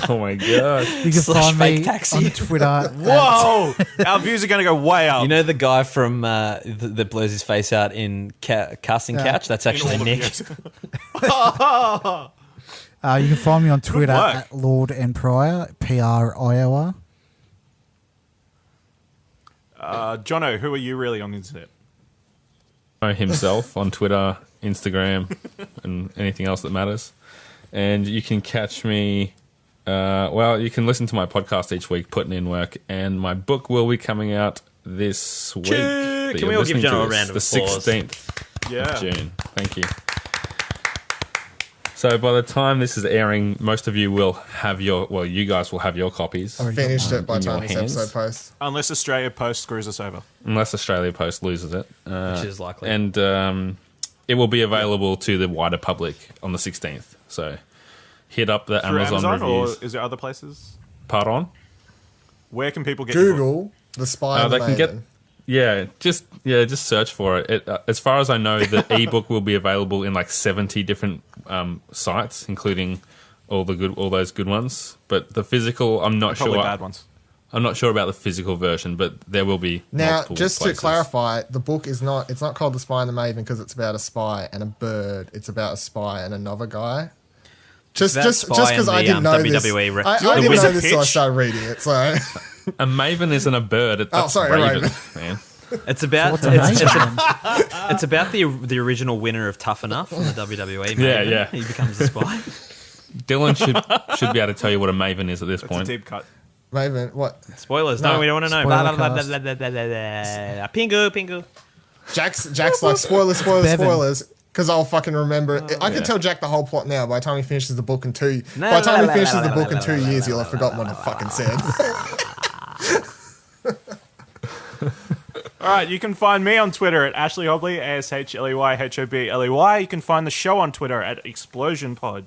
Oh my god. you can Slash find fake me taxi. on Twitter. Whoa! Our views are going to go way up. You know the guy from that blows his face out in Casting Yeah. Couch? That's In actually all the Nick. videos. You can find me on Twitter work. at Lord and Pryor, PRIOR. Jono, who are you really on the internet? Himself on Twitter, Instagram, and anything else that matters. And you can catch me. You can listen to my podcast each week, Putting in Work, and my book will be coming out this week. that Can you're we all give listening Jono to a round of the applause? 16th Yeah. of June. Thank you. So by the time this is airing, most of you will have you guys will have your copies. Finished it by in the time your this hands. episode posts. Unless Australia Post screws us over. Unless Australia Post loses it. Which is likely. And it will be available to the wider public on the 16th. So hit up the Through Amazon, Amazon, or reviews. is there other places? Pardon? Where can people get your book? Google the Spy and They the can get. Maven. Just search for it. As far as I know, the ebook will be available in like 70 different sites, including all those good ones. But the physical, I'm not Probably sure. bad ones. I'm not sure about the physical version, but there will be Now, multiple just places. to clarify, the book is not. It's not called The Spy and the Maven because it's about a spy and a bird. It's about a spy and another guy. Just That just spy because and I the, didn't know this. WWE I Do you want didn't the know wizard this, so I pitch? started reading it. So A maven isn't a bird. That's sorry, raven, raven. man. It's about What's amazing? it's about the original winner of Tough Enough from the WWE. Yeah, Maven. yeah. He becomes a spy. Dylan should be able to tell you what a maven is at this It's a point. deep cut. Maven, what? Spoilers. No, No. we don't want to know. Spoiler Blah, blah, blah, cast. blah, blah, blah, blah, blah. Pingu, pingu. Jack's like spoilers, Bevan. spoilers. Because I'll fucking remember it. I yeah. can tell Jack the whole plot now. By the time he finishes the book in by the time he finishes the book in 2 years, he'll have forgotten what I fucking said. All right, you can find me on Twitter at Ashley Hobley, ASHLEYHOBLEY. You can find the show on Twitter at Explosion Pod.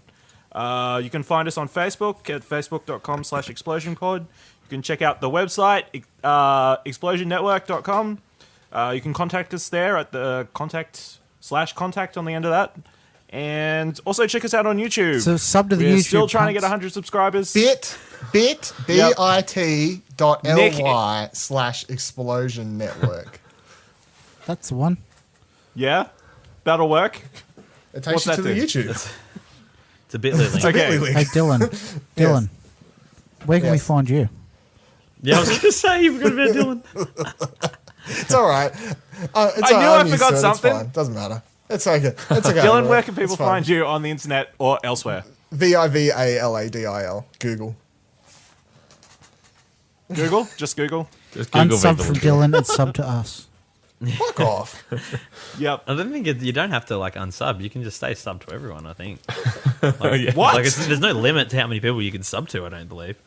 You can find us on Facebook at facebook.com/explosionpod. You can check out the website, explosionnetwork.com. You can contact us there at the contact on the end of that. And also check us out on YouTube. So sub to the We're YouTube. still trying to get cunts. 100 subscribers. bit.ly/explosion network. That's the one. Yeah? That'll work. It takes What's you that to the do? YouTube. It's a bit link. Okay. Bitly Hey link. Dylan, where can we Yes. find you? Yeah, I was going to say, you forgot about Dylan. It's all right. It's I all knew right. I I'm used forgot to it. something. It's fine. Doesn't matter. It's okay. It's okay. Dylan, bro. where can people It's fine. find you on the internet or elsewhere? VIVALADIL. Google. Google? Just Google? Just Google Unsub Viva from will do it. Dylan and sub to us. Fuck off. Yep. I don't think you don't have to like unsub. You can just stay sub to everyone. I think. Yeah. What? Like there's no limit to how many people you can sub to. I don't believe.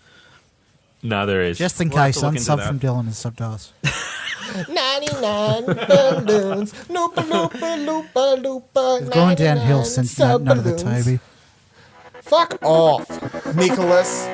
No, there is. Just in We'll have case, to look into unsub that. from Dylan and sub to us. 99 balloons. Loopa, loopa, loopa, loopa. It's going downhill 99 since none of the sub-balloons. Toby. Fuck off, Nicholas.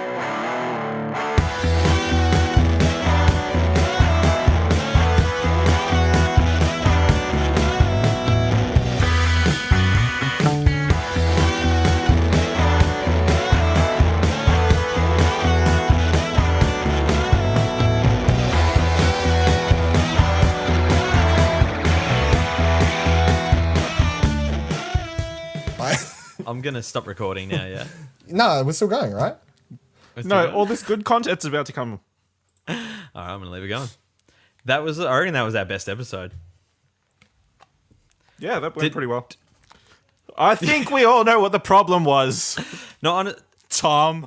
I'm gonna stop recording now. Yeah. No, we're still going, right? No, all this good content's about to come. All right, I'm gonna leave it going. I reckon that was our best episode. Yeah, that went Did- pretty well. I think we all know what the problem was, No, on Tom.